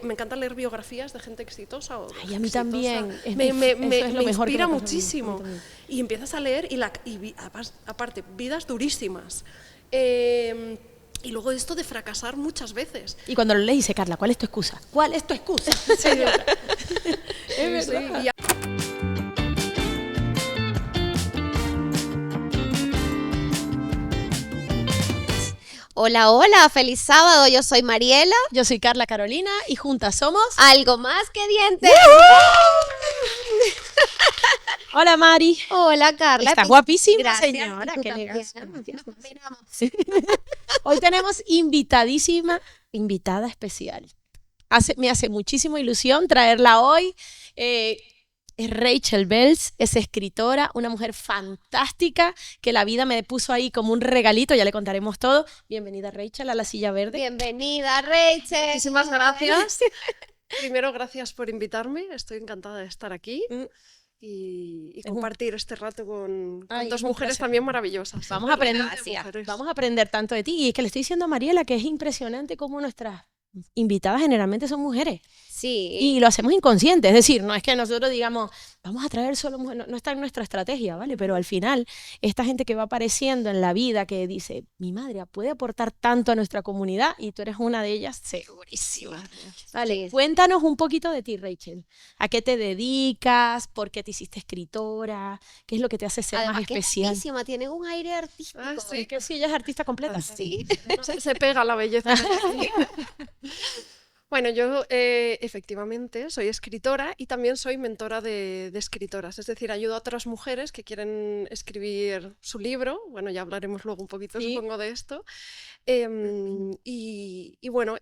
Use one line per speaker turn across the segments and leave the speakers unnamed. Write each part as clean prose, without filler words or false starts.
Me encanta leer biografías de gente exitosa o
Ay, a mí
exitosa.
también.
Me inspira
A mí
muchísimo.
también.
Y empiezas a leer aparte, vidas durísimas. Y luego esto de fracasar muchas veces.
Y cuando lo lees dice, Carla, ¿cuál es tu excusa? ¿Cuál es tu excusa?
Sí,
Es
sí,
verdad.
y
Hola, hola, feliz sábado, yo soy Mariela.
Yo soy Carla Carolina y juntas somos...
Algo más que dientes.
Hola, Mari.
Hola, Carla.
Estás guapísima,
Gracias.
señora.
Y tú
Qué
también.
elegancia.
Nos miramos.
Hoy tenemos invitada especial. Me hace muchísima ilusión traerla hoy. Es Rachel Belz, es escritora, una mujer fantástica que la vida me puso ahí como un regalito, ya le contaremos todo. Bienvenida, Rachel, a la silla verde.
Bienvenida, Rachel.
muchísimas gracias. Primero, gracias por invitarme. Estoy encantada de estar aquí y compartir este rato con dos mujeres
placer.
también maravillosas.
Vamos a aprender,
Mujeres.
vamos a aprender tanto de ti. Y es que le estoy diciendo a Mariela que es impresionante cómo nuestras invitadas generalmente son mujeres.
Sí.
Y lo hacemos inconsciente, es decir, no es que nosotros digamos, vamos a traer solo mujeres, no está en nuestra estrategia, ¿vale? Pero al final, esta gente que va apareciendo en la vida, que dice, mi madre puede aportar tanto a nuestra comunidad, y tú eres una de ellas, segurísima. Vale,
Sí.
cuéntanos un poquito de ti, Rachel. ¿A qué te dedicas? ¿Por qué te hiciste escritora? ¿Qué es lo que te hace ser
Además,
más
que es
especial?
bellísima, tiene un aire artístico.
Ah, sí.
Es que sí, ella es artista completa.
Sí.
Se pega la belleza. Bueno, yo efectivamente soy escritora y también soy mentora de escritoras, es decir, ayudo a otras mujeres que quieren escribir su libro, bueno, ya hablaremos luego un poquito,
Sí.
supongo, de esto, y bueno,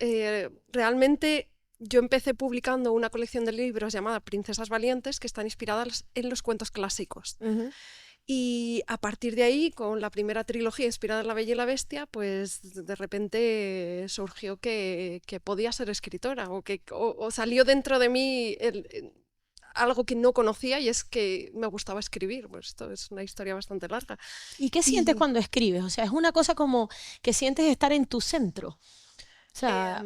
realmente yo empecé publicando una colección de libros llamada Princesas Valientes, que están inspiradas en los cuentos clásicos.
Ujú.
Y a partir de ahí, con la primera trilogía inspirada en La Bella y la Bestia, pues de repente surgió que podía ser escritora o salió dentro de mí algo que no conocía, y es que me gustaba escribir. Pues esto es una historia bastante larga.
¿Y qué sientes cuando escribes? O sea, es una cosa como que sientes estar en tu centro. O sea,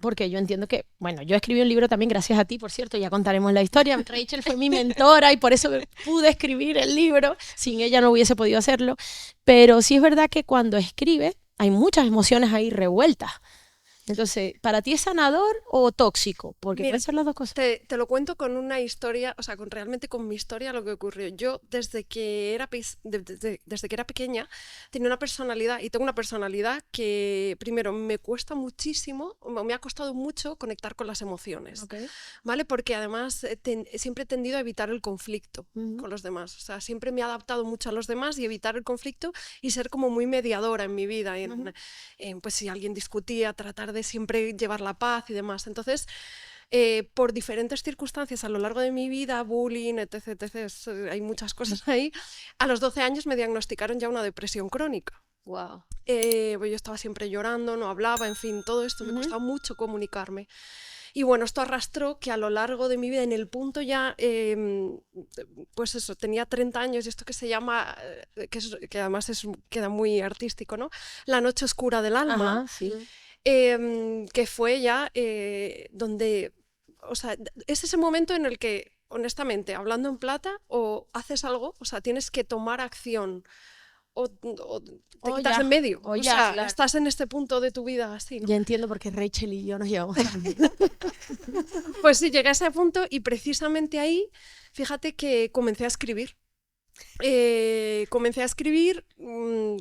porque yo entiendo que, bueno, yo escribí un libro también gracias a ti, por cierto, ya contaremos la historia. Rachel fue mi mentora y por eso pude escribir el libro. Sin ella no hubiese podido hacerlo. Pero sí es verdad que cuando escribes hay muchas emociones ahí revueltas. Entonces, ¿para ti es sanador o tóxico? Porque
Mira,
pueden ser las dos cosas.
te lo cuento con una historia, o sea, realmente con mi historia lo que ocurrió. Yo desde que era pequeña tenía una personalidad, y tengo una personalidad que primero me cuesta muchísimo, me ha costado mucho conectar con las emociones,
Okay.
¿vale? Porque además siempre he tendido a evitar el conflicto
Ujú.
con los demás. O sea, siempre me he adaptado mucho a los demás y evitar el conflicto y ser como muy mediadora en mi vida. Pues si alguien discutía, tratar de siempre llevar la paz y demás. Entonces, por diferentes circunstancias a lo largo de mi vida, bullying, etc., hay muchas cosas ahí, a los 12 años me diagnosticaron ya una depresión crónica.
Wow.
Pues yo estaba siempre llorando, no hablaba, en fin, todo esto me costaba mucho comunicarme. Y bueno, esto arrastró que a lo largo de mi vida, en el punto ya, pues eso, tenía 30 años, y esto que se llama, que además queda muy artístico, ¿no? La noche oscura del alma.
Ajá, sí.
Que fue ya donde, o sea, es ese momento en el que, honestamente, hablando en plata, o haces algo, o sea, tienes que tomar acción, o te quitas de en medio,
o
o
ya,
sea,
claro.
estás en este punto de tu vida así, ¿no?
Ya entiendo por qué Rachel y yo nos llevamos tan bien.
Pues sí, llegué a ese punto, y precisamente ahí, fíjate que comencé a escribir. Comencé a escribir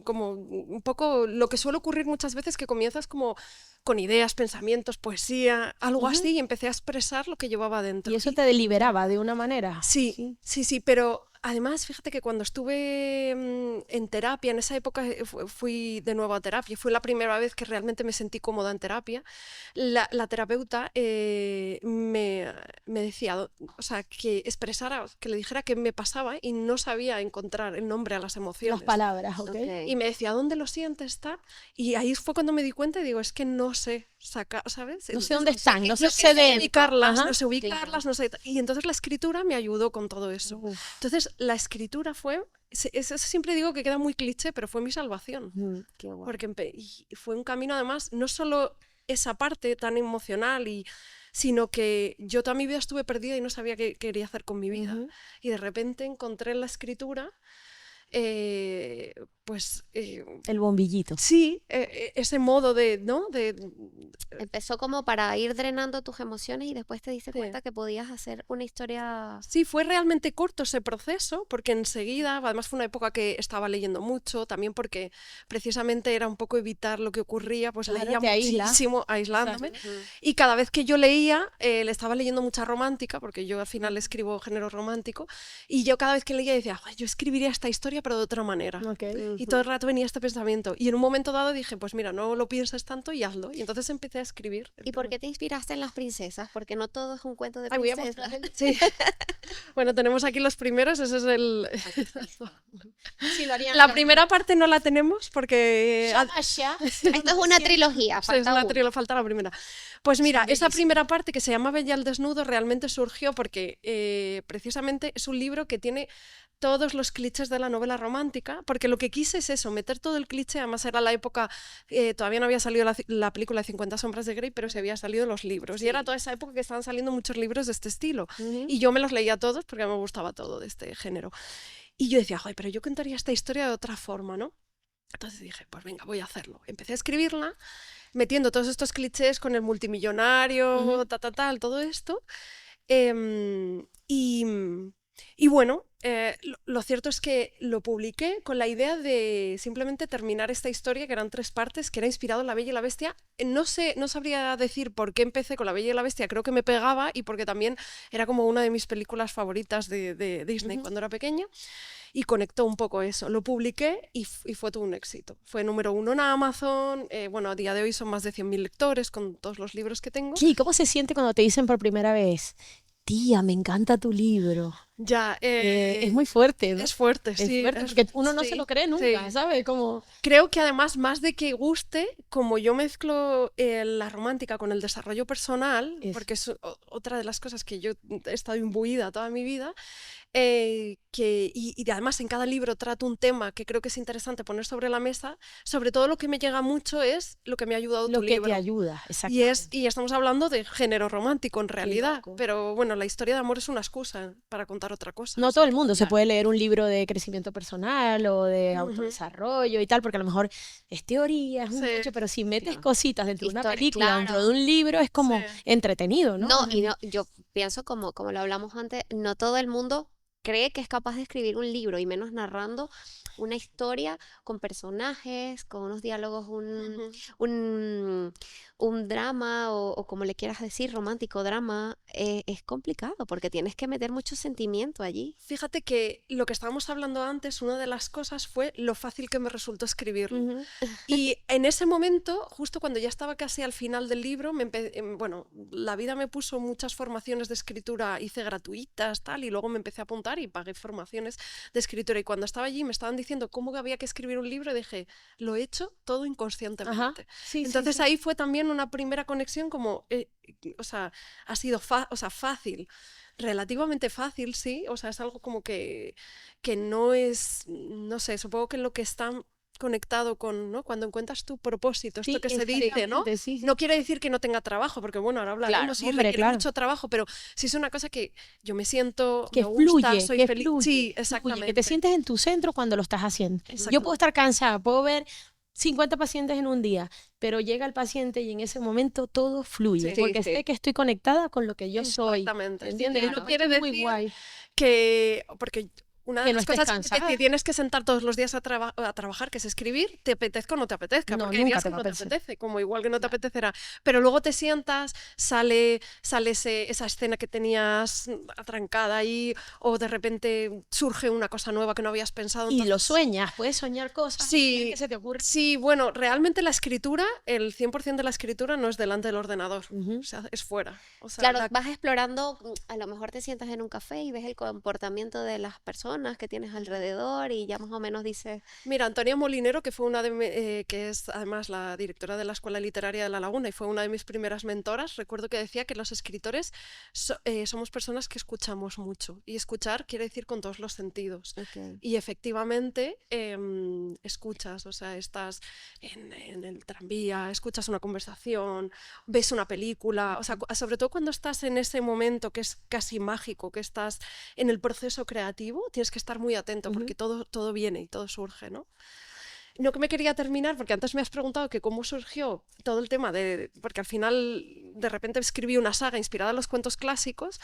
como un poco lo que suele ocurrir muchas veces, que comienzas como con ideas, pensamientos, poesía, algo así, y empecé a expresar lo que llevaba dentro.
Y eso te deliberaba de una manera.
Sí, pero además, fíjate que cuando estuve en terapia, en esa época fui de nuevo a terapia, fue la primera vez que realmente me sentí cómoda en terapia. La terapeuta me decía, o sea, que expresara, que le dijera qué me pasaba, y no sabía encontrar el nombre a las emociones.
Las palabras, ¿ok?
Okay.
Y me decía, ¿dónde lo sientes? Tal? Y ahí fue cuando me di cuenta y digo, es que no sé sacar, ¿sabes?
No sé dónde están, no sé
sé
de
ubicarlas,
Ajá.
no sé ubicarlas,
Claro.
no sé. Y entonces la escritura me ayudó con todo eso.
Uf.
Entonces la escritura fue, eso siempre digo que queda muy cliché, pero fue mi salvación.
Qué guay.
Porque y fue un camino, además, no solo esa parte tan emocional sino que yo toda mi vida estuve perdida y no sabía qué quería hacer con mi vida. Y de repente encontré en la escritura, pues...
El bombillito.
sí, ese modo de, ¿no?
Empezó como para ir drenando tus emociones y después te diste
Sí.
cuenta que podías hacer una historia.
Sí, fue realmente corto ese proceso, porque enseguida, además fue una época que estaba leyendo mucho, también porque precisamente era un poco evitar lo que ocurría, pues
Claro,
leía
te aísla.
muchísimo, aislándome.
Ujú.
Y cada vez que yo leía, le estaba leyendo mucha romántica, porque yo al final escribo género romántico, y yo cada vez que leía decía, "Ay, yo escribiría esta historia pero de otra manera".
Ok.
Y todo el rato venía este pensamiento. Y en un momento dado dije, pues mira, no lo pienses tanto y hazlo. Y entonces empecé a escribir.
¿Y por qué te inspiraste en las princesas? Porque no todo es un cuento de
Ay, voy a
princesas.
mostrar el-
Sí. Bueno, tenemos aquí los primeros, ese es el...
Sí, lo harían
La
acá.
primera parte no la tenemos porque...
Allá.
Esto es una trilogía,
Sí, es
falta
la
uno.
trilogía, falta la primera. Pues mira,
Son
esa
bellísimos.
primera parte que se llama Bella al desnudo realmente surgió porque precisamente es un libro que tiene todos los clichés de la novela romántica, porque lo que quise es eso, meter todo el cliché, además era la época, todavía no había salido la película de 50 sombras de Grey, pero se había salido los libros, y era toda esa época que estaban saliendo muchos libros de este estilo, y yo me los leía todos porque me gustaba todo de este género. Y yo decía, ay, pero yo contaría esta historia de otra forma, ¿no? Entonces dije, pues venga, voy a hacerlo. Empecé a escribirla, metiendo todos estos clichés con el multimillonario, tal, todo esto. em, y, y bueno, lo cierto es que lo publiqué con la idea de simplemente terminar esta historia, que eran 3 partes, que era inspirado en La Bella y la Bestia. No sabría decir por qué empecé con La Bella y la Bestia, creo que me pegaba y porque también era como una de mis películas favoritas de Disney cuando era pequeña. Y conectó un poco eso. Lo publiqué y fue todo un éxito. Fue número 1 en Amazon. Bueno, a día de hoy son más de 100.000 lectores con todos los libros que tengo.
Sí, ¿cómo se siente cuando te dicen por primera vez, tía, me encanta tu libro?
Ya,
Es muy fuerte, ¿no?
es fuerte,
Es
sí.
fuerte, porque uno no se
sí,
lo cree nunca,
sí.
¿sabes? Como...
Creo que además, más de que guste, como yo mezclo la romántica con el desarrollo personal,
Eso.
porque es otra de las cosas que yo he estado imbuida toda mi vida, y además en cada libro trato un tema que creo que es interesante poner sobre la mesa. Sobre todo lo que me llega mucho es lo que me ha ayudado
Lo
tu
que
libro.
te ayuda,
Y
exactamente.
estamos hablando de género romántico en realidad,
loco.
pero bueno, la historia de amor es una excusa para contar otra cosa.
No
o
todo
sea,
el mundo se
claro.
puede leer un libro de crecimiento personal o de
Ujú.
autodesarrollo y tal, porque a lo mejor es teoría, es un
Sí.
hecho, pero si metes
Claro.
cositas dentro de una
Historia,
película,
claro.
dentro de un libro, es como
Sí.
entretenido, ¿no?
No, y no, yo pienso como lo hablamos antes, no todo el mundo cree que es capaz de escribir un libro y menos narrando una historia con personajes, con unos diálogos,
Ujú.
un drama o como le quieras decir, romántico drama, es complicado porque tienes que meter mucho sentimiento allí.
Fíjate que lo que estábamos hablando antes, una de las cosas fue lo fácil que me resultó escribirlo.
Ujú.
Y en ese momento, justo cuando ya estaba casi al final del libro, bueno, la vida me puso muchas formaciones de escritura, hice gratuitas, tal, y luego me empecé a apuntar y pagué formaciones de escritura. Y cuando estaba allí me estaban diciendo cómo había que escribir un libro y dije, lo he hecho todo inconscientemente.
Ajá. Sí, sí,
Entonces
sí.
ahí fue también una primera conexión como, o sea, ha sido fácil. Relativamente fácil, sí, o sea, es algo como que no es, no sé, supongo que lo que está conectado con, ¿no? Cuando encuentras tu propósito, esto
Sí,
que se dice, ¿no?
exactamente, sí, sí.
No quiere decir que no tenga trabajo, porque bueno, ahora hablaremos y
hombre,
requiere
claro.
mucho trabajo, pero sí es una cosa que yo me siento,
Que
me gusta,
fluye,
soy
que
feliz.
fluye,
Sí,
fluye,
exactamente.
que te sientes en tu centro cuando lo estás haciendo. Yo puedo estar cansada, puedo ver 50 pacientes en un día, pero llega el paciente y en ese momento todo fluye,
Sí.
porque
Sí.
sé que estoy conectada con lo que yo soy.
Exactamente.
¿Entiendes?
Y
Eso
no
es
quiere
muy
decir
guay.
que, porque una de
Que no
las
estés
cosas es que
cansada.
te tienes que sentar todos los días a trabajar, que es escribir, te apetezca o no te apetezca,
No,
porque hay
nunca
días
te
que
va a
no te
apetecer.
apetece, como igual que no te apetecerá, pero luego te sientas, sale esa escena que tenías atrancada ahí, o de repente surge una cosa nueva que no habías pensado.
Y lo
entonces-
sueñas, puedes soñar cosas
Sí,
que se te ocurren.
sí, bueno, realmente la escritura, el 100% de la escritura no es delante del ordenador,
Ujú.
o sea, es fuera. O sea,
Claro, vas explorando, a lo mejor te sientas en un café y ves el comportamiento de las personas personas que tienes alrededor y ya más o menos dices,
Mira, Antonia Molinero, que fue que es además la directora de la Escuela Literaria de La Laguna y fue una de mis primeras mentoras, recuerdo que decía que los escritores somos personas que escuchamos mucho y escuchar quiere decir con todos los sentidos.
ok,
Y efectivamente escuchas, o sea, estás en el tranvía, escuchas una conversación, ves una película, o sea, sobre todo cuando estás en ese momento que es casi mágico, que estás en el proceso creativo, tienes que estar muy atento porque todo viene y todo surge, ¿no? No que me quería terminar, porque antes me has preguntado que cómo surgió todo el tema porque al final de repente escribí una saga inspirada en los cuentos clásicos,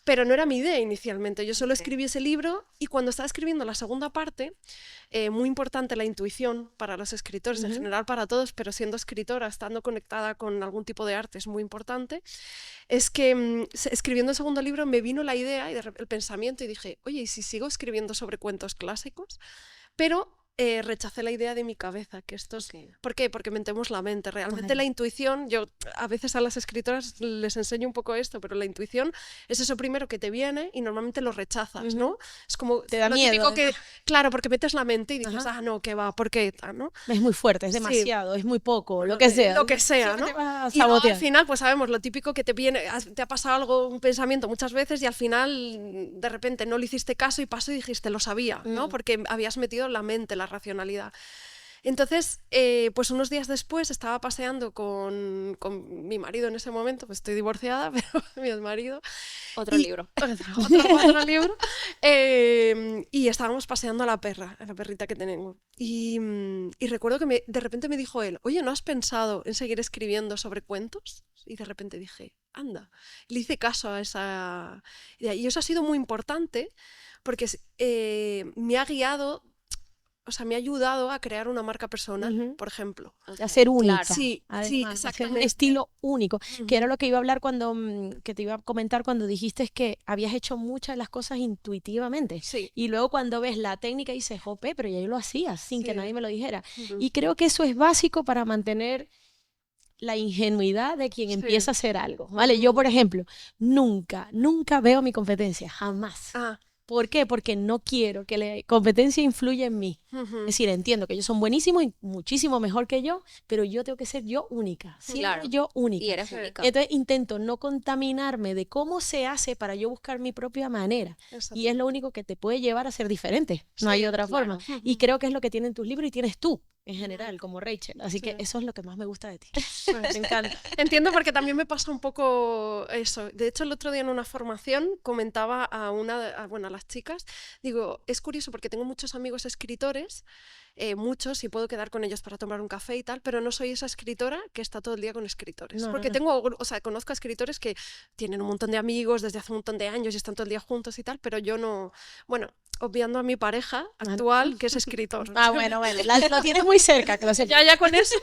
pero no era mi idea inicialmente. Yo solo
ok.
escribí ese libro y cuando estaba escribiendo la segunda parte, muy importante la intuición para los escritores, en general para todos, pero siendo escritora, estando conectada con algún tipo de arte es muy importante, es que escribiendo el segundo libro me vino la idea y el pensamiento y dije, oye, ¿y si sigo escribiendo sobre cuentos clásicos? Pero rechacé la idea de mi cabeza, que esto es...
Ok.
¿Por qué? Porque mentemos la mente. Realmente
Vale.
la intuición, yo a veces a las escritoras les enseño un poco esto, pero la intuición es eso primero que te viene y normalmente lo rechazas, ¿no? Es como
Te da
lo
miedo,
típico que,
además.
claro, porque metes la mente y dices,
Ajá.
ah, no, ¿qué va? ¿Por qué? ¿No?
Es muy fuerte, es
Sí,
demasiado, es muy poco, lo que sea.
lo que sea,
Siempre
¿no?
te vas a
Y luego al
sabotear.
final, pues sabemos lo típico que te viene, te ha pasado algo, un pensamiento muchas veces y al final de repente no le hiciste caso y pasó y dijiste, lo sabía, ¿no? Porque habías metido la mente, la racionalidad. Entonces, pues unos días después estaba paseando con mi marido en ese momento, pues estoy divorciada, pero mi marido,
Otro libro.
otro libro, y estábamos paseando a la perrita que tenemos. Y recuerdo que de repente me dijo él, oye, ¿no has pensado en seguir escribiendo sobre cuentos? Y de repente dije, anda, le hice caso a esa idea. Y eso ha sido muy importante porque me ha guiado, o sea, me ha ayudado a crear una marca personal,
Ujú.
por ejemplo.
A ser única.
Claro.
Sí, sí,
Además, a ser un
exactamente.
estilo único, que era
Ujú.
lo que iba a hablar cuando, que te iba a comentar cuando dijiste que habías hecho muchas de las cosas intuitivamente.
Sí,
Y luego cuando ves la técnica dices, jope, pero ya yo lo hacía sin que
sí.
nadie me lo dijera.
Ujú.
Y creo que eso es básico para mantener la ingenuidad de quien
Sí.
empieza a hacer algo, ¿vale? Yo,
Ujú.
por ejemplo, nunca veo mi competencia, jamás.
Ah,
¿Por qué? Porque no quiero que la competencia influya en mí.
ujú.
Es decir, entiendo que ellos son buenísimos y muchísimo mejor que yo, pero yo tengo que ser yo única, siempre
Claro.
yo
Y
única.
eres
Sí.
única.
Entonces intento no contaminarme de cómo se hace para yo buscar mi propia manera.
Exacto.
Y es lo único que te puede llevar a ser diferente. No hay
Sí,
otra
claro.
forma. Y creo que es lo que tienen tus libros y tienes tú en general, como Rachel. Así que
Sí.
eso es lo que más me gusta de ti.
Pues,
Me encanta.
entiendo porque también me pasa un poco eso. De hecho, el otro día en una formación comentaba bueno, a las chicas, digo, es curioso porque tengo muchos amigos escritores, muchos, y puedo quedar con ellos para tomar un café y tal, pero no soy esa escritora que está todo el día con escritores.
No, no,
Porque
no.
o sea, conozco a escritores que tienen un montón de amigos desde hace un montón de años y están todo el día juntos y tal, pero yo no, bueno, obviando a mi pareja actual, que es escritor.
Ah, bueno, lo tienes muy cerca, que lo sé.
Ya con eso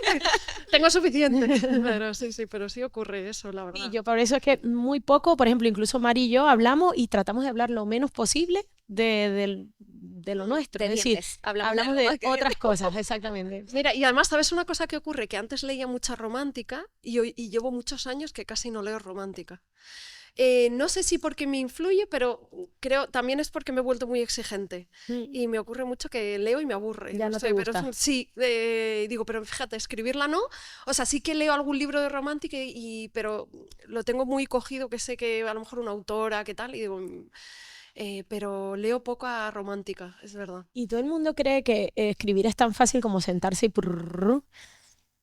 tengo suficiente. Pero sí, pero sí ocurre eso, la
Y
verdad.
yo por eso es que muy poco, por ejemplo, incluso Mari y yo hablamos y tratamos de hablar lo menos posible de lo nuestro.
De
Es decir,
dientes.
hablamos
de
de
algo más que
otras
dientes.
cosas, exactamente.
Mira, y además, ¿sabes una cosa que ocurre? Que antes leía mucha romántica y llevo muchos años que casi no leo romántica. No sé si porque me influye, pero creo también es porque me he vuelto muy exigente. Y me ocurre mucho que leo y me aburre.
Ya no
sé,
te
pero
gusta.
sí, digo, pero fíjate, escribirla no. O sea, sí que leo algún libro de romántica, pero lo tengo muy cogido, que sé que a lo mejor una autora, que tal, y digo, pero leo poca romántica, es verdad.
Y todo el mundo cree que escribir es tan fácil como sentarse y prrrr,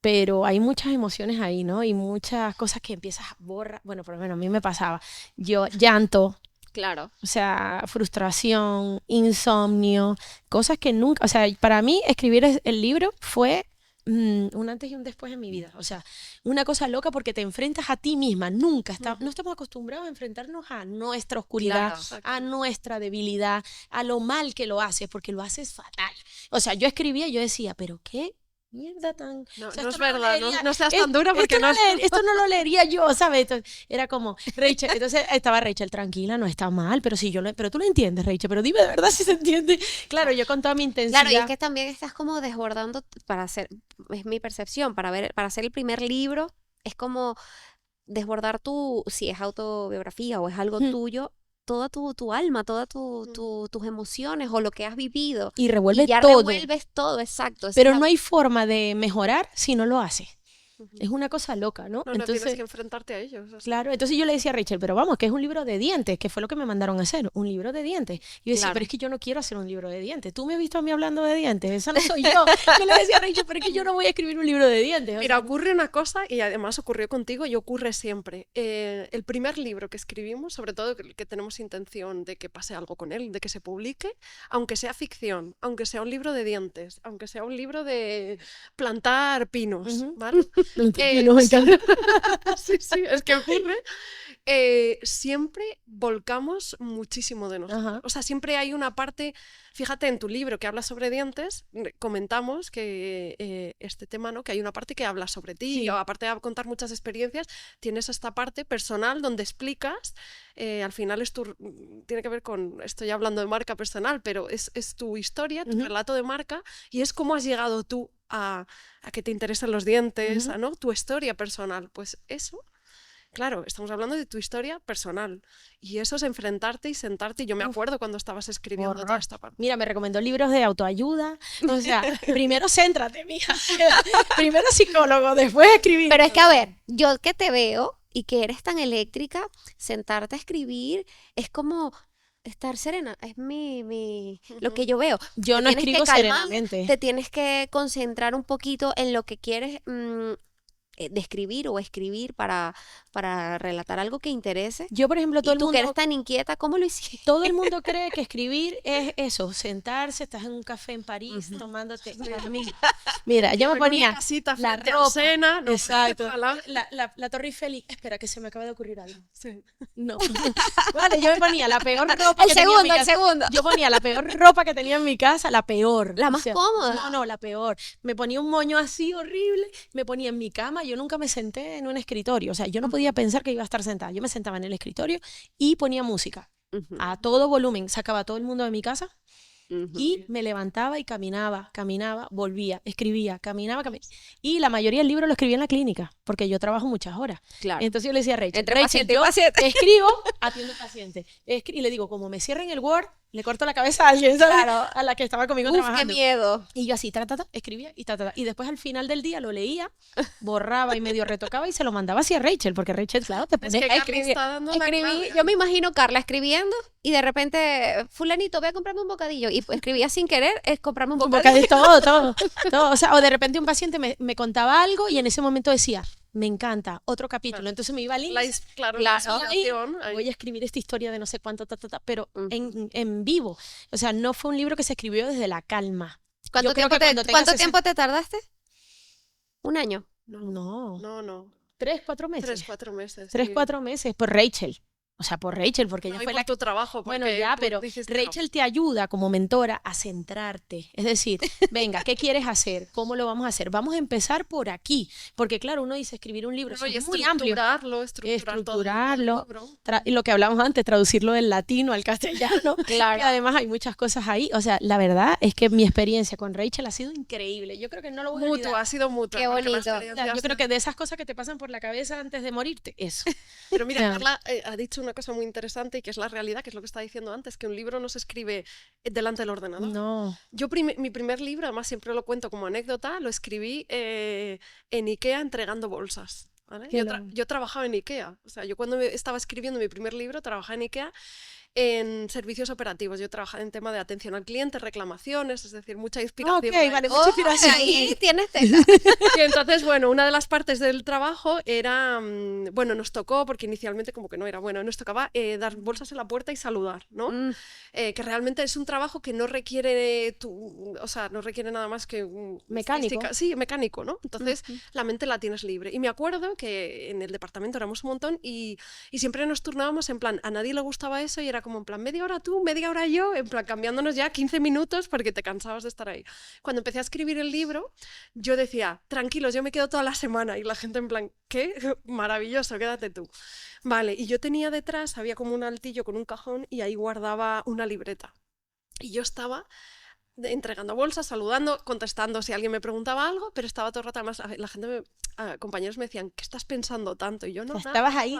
pero hay muchas emociones ahí, ¿no? Y muchas cosas que empiezas a borrar. Bueno, por lo menos a mí me pasaba. Yo, llanto,
Claro.
o sea, frustración, insomnio, cosas que nunca, o sea, para mí escribir el libro fue un antes y un después en mi vida. O sea, una cosa loca porque te enfrentas a ti misma. Nunca no estamos acostumbrados a enfrentarnos a nuestra oscuridad,
Claro.
a nuestra debilidad, a lo mal que lo haces, porque lo haces fatal. O sea, yo escribía y yo decía, pero qué mierda tan...
No,
o sea,
no
esto
es verdad,
leería-
no seas tan dura porque
esto
no
no, esto no lo leería yo, ¿sabes? Entonces, era como, Rachel, entonces estaba Rachel, tranquila, no está mal, pero si pero tú lo entiendes, Rachel, pero dime de verdad si se entiende. Claro, yo con toda mi intensidad.
Claro, y es que también estás como desbordando para hacer, es mi percepción, para hacer el primer libro, es como desbordar si es autobiografía o es algo tuyo, toda tu alma, todas tus emociones o lo que has vivido.
Y revuelve
Y ya
todo.
revuelves todo, exacto.
Pero no hay forma de mejorar si no lo haces.
Ujú.
Es una cosa loca, ¿no?
No, no tienes que enfrentarte a ellos. O sea,
Claro, entonces yo le decía a Rachel, pero vamos, que es un libro de dientes, que fue lo que me mandaron a hacer, un libro de dientes. Y yo decía,
Claro.
pero es que yo no quiero hacer un libro de dientes. Tú me has visto a mí hablando de dientes, esa no soy yo. Yo le decía a Rachel, pero es que yo no voy a escribir un libro de dientes. O
Mira,
sea,
ocurre una cosa, y además ocurrió contigo y ocurre siempre. El primer libro que escribimos, sobre todo que tenemos intención de que pase algo con él, de que se publique, aunque sea ficción, aunque sea un libro de dientes, aunque sea un libro de plantar pinos,
Ujú.
¿vale?
que no me encanta.
Sí, sí, es que ocurre. Siempre volcamos muchísimo de nosotros.
Ajá.
O sea, siempre hay una parte, fíjate en tu libro que habla sobre dientes, comentamos que este tema, ¿no? Que hay una parte que habla sobre ti,
Sí.
y aparte de contar muchas experiencias, tienes esta parte personal donde explicas, al final tiene que ver con, estoy hablando de marca personal, pero es tu historia, tu
Ujú.
relato de marca, y es cómo has llegado tú a que te interesan los dientes,
Ujú.
¿no? Tu historia personal. Pues eso, claro, estamos hablando de tu historia personal. Y eso es enfrentarte y sentarte. Y yo me
Uf,
acuerdo cuando estabas escribiendo toda
horror.
esta parte.
Mira, me recomendó libros de autoayuda. O sea, primero céntrate, mija. Primero psicólogo, después escribir.
Pero es que, a ver, yo que te veo y que eres tan eléctrica, sentarte a escribir es como estar serena. Es lo que yo veo.
Yo
Te
no
tienes que
escribo
calmar,
serenamente.
te tienes que concentrar un poquito en lo que quieres describir o escribir para relatar algo que interese.
Yo, por ejemplo, todo
Y
el
tú que eres
mundo,
tan inquieta, ¿cómo lo hiciste?
todo el mundo cree que escribir es eso, sentarse, estás en un café en París
Ujú.
tomándote. Mira, yo me
En una
ponía
casita
la
frente a
ropa.
Sena, no,
Exacto.
ojalá.
La Torre Eiffel. Espera, que se me acaba de ocurrir algo.
Sí.
No. Vale, yo me ponía la peor ropa
El
que tenía en mi
segundo, el
casa.
segundo.
Yo ponía la peor ropa que tenía en mi casa, la peor.
La
O
más
sea,
cómoda.
No, no, la peor. Me ponía un moño así horrible, me ponía en mi cama, yo nunca me senté en un escritorio, o sea, yo no podía pensar que iba a estar sentada. Yo me sentaba en el escritorio y ponía música
Ujú,
a todo volumen, sacaba a todo el mundo de mi casa
ujú.
y me levantaba y caminaba, volvía, escribía, caminaba. Y la mayoría del libro lo escribía en la clínica, porque yo trabajo muchas horas.
Claro.
Entonces yo le decía a Rachel,
Entre
Rachel,
paciente y
yo
paciente.
escribo, atiendo paciente. Y le digo, como me cierren el Word, le corto la cabeza a alguien, ¿sabes?
Claro.
A la que estaba conmigo
Uf, qué
trabajando.
miedo.
Y yo así, escribía y Y después al final del día lo leía, borraba y medio retocaba y se lo mandaba así a Rachel, porque Rachel, claro, te
Es
pone
que
a
Carmen
escribir.
está dando la clave.
Yo me imagino Carla escribiendo y de repente, fulanito, voy a comprarme un bocadillo. Y pues escribía sin querer, es comprarme un
Un
bocadillo.
bocadillo, todo. O sea, o de repente un paciente me contaba algo y en ese momento decía, me encanta, otro capítulo.
Claro.
Entonces me iba al
Claro,
Claro.
la
Ahí
inspiración. ahí.
voy a escribir esta historia de no sé cuánto, pero
Ujú.
en vivo. O sea, no fue un libro que se escribió desde la calma.
¿Cuánto
Yo creo
tiempo
que cuando tengas
cuánto
60
tiempo te tardaste? ¿Un año?
No,
No.
3-4 meses.
3-4 meses.
3-4 meses por Rachel. O sea, por Rachel, porque ella
No, y
fue
por
la
tu trabajo.
Bueno,
porque
ya,
tú
pero
dijiste, no.
Rachel te ayuda como mentora a centrarte. Es decir, venga, ¿qué quieres hacer? ¿Cómo lo vamos a hacer? Vamos a empezar por aquí. Porque claro, uno dice escribir un libro,
No,
eso
y
es muy amplio.
estructurar todo el
Estructurarlo.
libro.
Y lo que hablamos antes, traducirlo del latino al castellano.
Claro.
Y además hay muchas cosas ahí. O sea, la verdad es que mi experiencia con Rachel ha sido increíble. Yo creo que no lo voy a olvidar.
Mutua, ha sido mutua.
Qué
porque la
bonito.
experiencia
Yo creo
ha
que de esas cosas que te pasan por la cabeza antes de morirte, eso.
Pero mira,
Ya.
Carla ha dicho una cosa muy interesante y que es la realidad, que es lo que estaba diciendo antes, que un libro no se escribe delante del ordenador.
No.
Yo mi primer libro, además siempre lo cuento como anécdota, lo escribí en IKEA entregando bolsas. ¿Vale?
Qué
Yo trabajaba en IKEA. O sea, yo cuando estaba escribiendo mi primer libro trabajaba en IKEA en servicios operativos. Yo trabajaba en tema de atención al cliente, reclamaciones, es decir, mucha inspiración.
Ok,
ahí.
vale, mucha inspiración.
Ahí tienes tela.
Y entonces, bueno, una de las partes del trabajo era, bueno, nos tocó, porque inicialmente como que no era bueno, nos tocaba dar bolsas en la puerta y saludar, ¿no?
Mm,
Que realmente es un trabajo que no requiere, o sea, no requiere nada más que
Mecánico.
Sí, mecánico, ¿no? Entonces,
ujú.
la mente la tienes libre. Y me acuerdo que en el departamento éramos un montón y siempre nos turnábamos en plan, a nadie le gustaba eso y era como en plan, media hora tú, media hora yo, en plan, cambiándonos ya 15 minutos porque te cansabas de estar ahí. Cuando empecé a escribir el libro, yo decía, tranquilos, yo me quedo toda la semana. Y la gente en plan, ¿qué? Maravilloso, quédate tú. Vale, y yo tenía detrás, había como un altillo con un cajón y ahí guardaba una libreta. Y yo estaba entregando bolsas, saludando, contestando si alguien me preguntaba algo, pero estaba todo el rato, además la gente, compañeros me decían, ¿qué estás pensando tanto? Y yo no, nada.
Estabas ahí.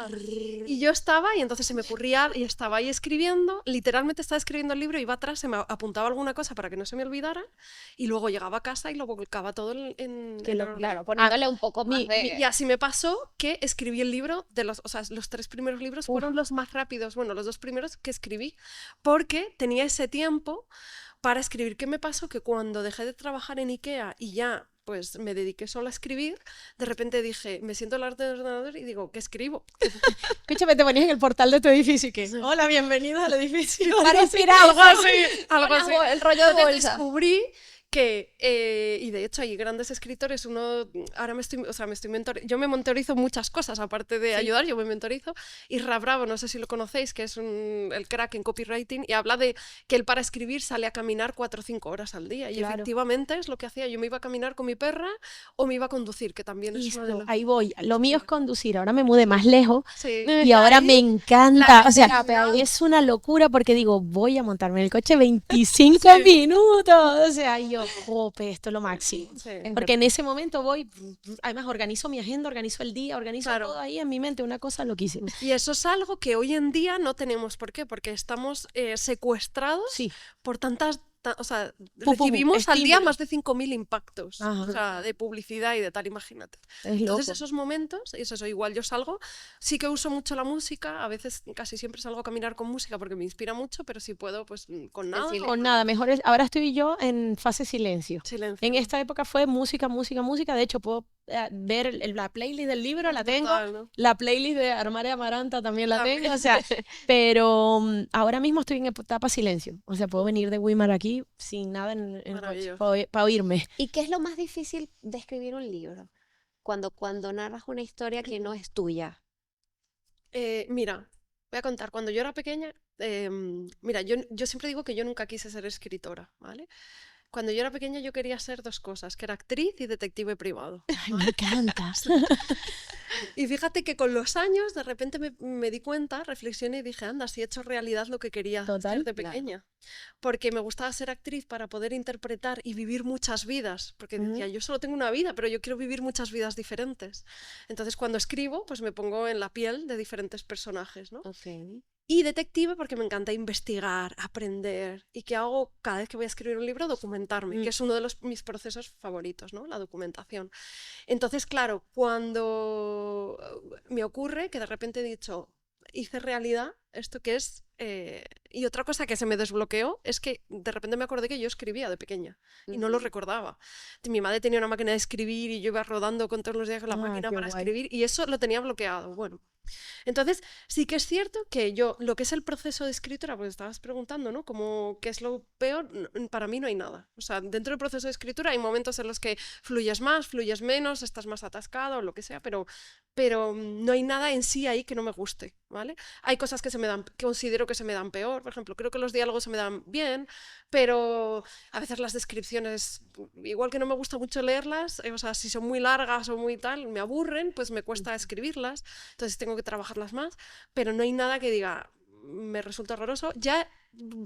Y yo estaba, y entonces se me ocurría, y estaba ahí escribiendo, literalmente estaba escribiendo el libro, iba atrás, se me apuntaba alguna cosa para que no se me olvidara, y luego llegaba a casa y lo volcaba todo en el ordenador.
Claro, poniéndole un poco más de...
Y así me pasó que escribí el libro o sea, los 3 primeros libros fueron los más rápidos, bueno, los 2 primeros que escribí, porque tenía ese tiempo para escribir. ¿Qué me pasó? Que cuando dejé de trabajar en IKEA y ya pues me dediqué solo a escribir, de repente dije, me siento delante del ordenador y digo, ¿qué escribo?
Escúchame, te ponías en el portal de tu edificio y que, hola, bienvenidos al edificio.
Para inspirar
Algo así.
el rollo de
Entonces
bolsa.
descubrí que, y de hecho hay grandes escritores, ahora yo me mentorizo muchas cosas, aparte de ayudar, yo me mentorizo, Isra Bravo, no sé si lo conocéis, que es el crack en copywriting, y habla de que él para escribir sale a caminar 4 o 5 horas al día, y
Claro.
efectivamente es lo que hacía, yo me iba a caminar con mi perra, o me iba a conducir, que también es uno de los...
Ahí voy. Lo mío es conducir. Ahora me mudé más lejos
Sí.
y ahora
Ahí,
me encanta.
la
O sea,
velocidad.
es una locura porque digo, voy a montarme en el coche 25 minutos. O sea, y yo, jope, esto es lo máximo.
Sí.
Porque en ese momento voy, además organizo mi agenda, organizo el día, organizo
Claro.
todo ahí en mi mente, una cosa loquísima.
Y eso es algo que hoy en día no tenemos. ¿Por qué? Porque estamos secuestrados
Sí.
por o sea,
Pum, pum,
recibimos al día
estímulo.
más de 5.000 impactos,
Ajá.
o sea, de publicidad y de tal, imagínate.
Es
Entonces
loco.
esos momentos, y es eso, igual yo salgo, sí que uso mucho la música, a veces casi siempre salgo a caminar con música porque me inspira mucho, pero si puedo, pues con nada.
silencio.
Con nada, mejor es, ahora estoy yo en fase silencio.
Silencio.
En esta época fue música, música, música. De hecho, puedo ver la playlist del libro, la tengo.
Total, ¿no?
La playlist de Armare Amaranta también la
También.
tengo. O sea, pero ahora mismo estoy en etapa silencio. O sea, puedo venir de Weimar aquí sin nada en el coche
Maravilloso.
para oírme.
¿Y qué es lo más difícil de escribir un libro? Cuando narras una historia que no es tuya.
Mira, voy a contar, cuando yo era pequeña, mira, yo siempre digo que yo nunca quise ser escritora, ¿vale? Cuando yo era pequeña yo quería ser 2 cosas, que era actriz y detective privado.
Ay, me encanta.
Y fíjate que con los años de repente me di cuenta, reflexioné y dije, anda, si he hecho realidad lo que quería
Total.
ser de
Claro.
pequeña. Porque me gustaba ser actriz para poder interpretar y vivir muchas vidas. Porque decía, yo solo tengo una vida, pero yo quiero vivir muchas vidas diferentes. Entonces cuando escribo, pues me pongo en la piel de diferentes personajes, ¿no?
Okay.
Y detective porque me encanta investigar, aprender. Y que hago cada vez que voy a escribir un libro, documentarme, que es uno de mis procesos favoritos, ¿no? La documentación. Entonces, claro, cuando me ocurre que de repente he dicho, hice realidad esto que es... y otra cosa que se me desbloqueó es que de repente me acordé que yo escribía de pequeña y no lo recordaba. Mi madre tenía una máquina de escribir y yo iba rodando con todos los días con la máquina
qué
para
guay.
escribir y eso lo tenía bloqueado. Bueno, entonces sí que es cierto que yo, lo que es el proceso de escritura, pues estabas preguntando, ¿no? Como, ¿qué es lo peor? Para mí no hay nada. O sea, dentro del proceso de escritura hay momentos en los que fluyes más, fluyes menos, estás más atascado, lo que sea, pero no hay nada en sí ahí que no me guste, ¿vale? Hay cosas que considero que se me dan peor, por ejemplo, creo que los diálogos se me dan bien, pero a veces las descripciones, igual que no me gusta mucho leerlas, o sea, si son muy largas o muy tal, me aburren, pues me cuesta escribirlas, entonces tengo que trabajarlas más, pero no hay nada que diga, me resulta horroroso. Ya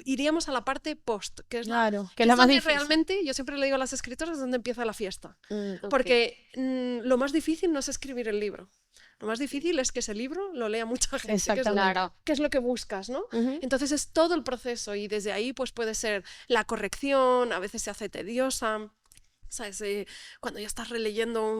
iríamos a la parte post, que es
Claro, que es la más
donde
difícil.
realmente, yo siempre le digo a las escritoras, es donde empieza la fiesta.
Ok.
Porque lo más difícil no es escribir el libro. Lo más difícil es que ese libro lo lea mucha gente. Que es,
Exactamente.
Claro.
que es lo que buscas, ¿no?
Ujú.
Entonces es todo el proceso y desde ahí pues puede ser la corrección, a veces se hace tediosa. ¿Sabes? Cuando ya estás releyendo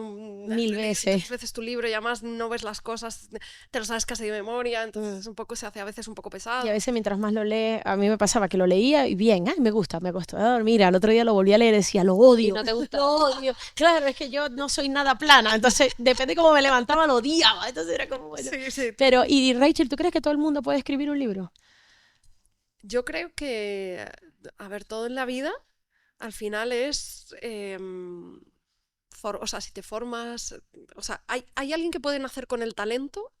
1000 veces.
3 veces tu libro y además no ves las cosas, te lo sabes casi de memoria, entonces un poco se hace a veces un poco pesado.
Y a veces mientras más lo lees, a mí me pasaba que lo leía y bien, ay, me gusta, me acostumbré a dormir. Al otro día lo volví a leer y decía, lo odio.
Y no te gustó.
Lo odio. Claro, es que yo no soy nada plana, entonces depende de cómo me levantaba, lo odiaba. Entonces era como, bueno.
Sí, sí.
Pero, y Rachel, ¿tú crees que todo el mundo puede escribir un libro?
Yo creo que, a ver, todo en la vida al final es... o sea, si te formas, o sea, hay alguien que puede nacer con el talento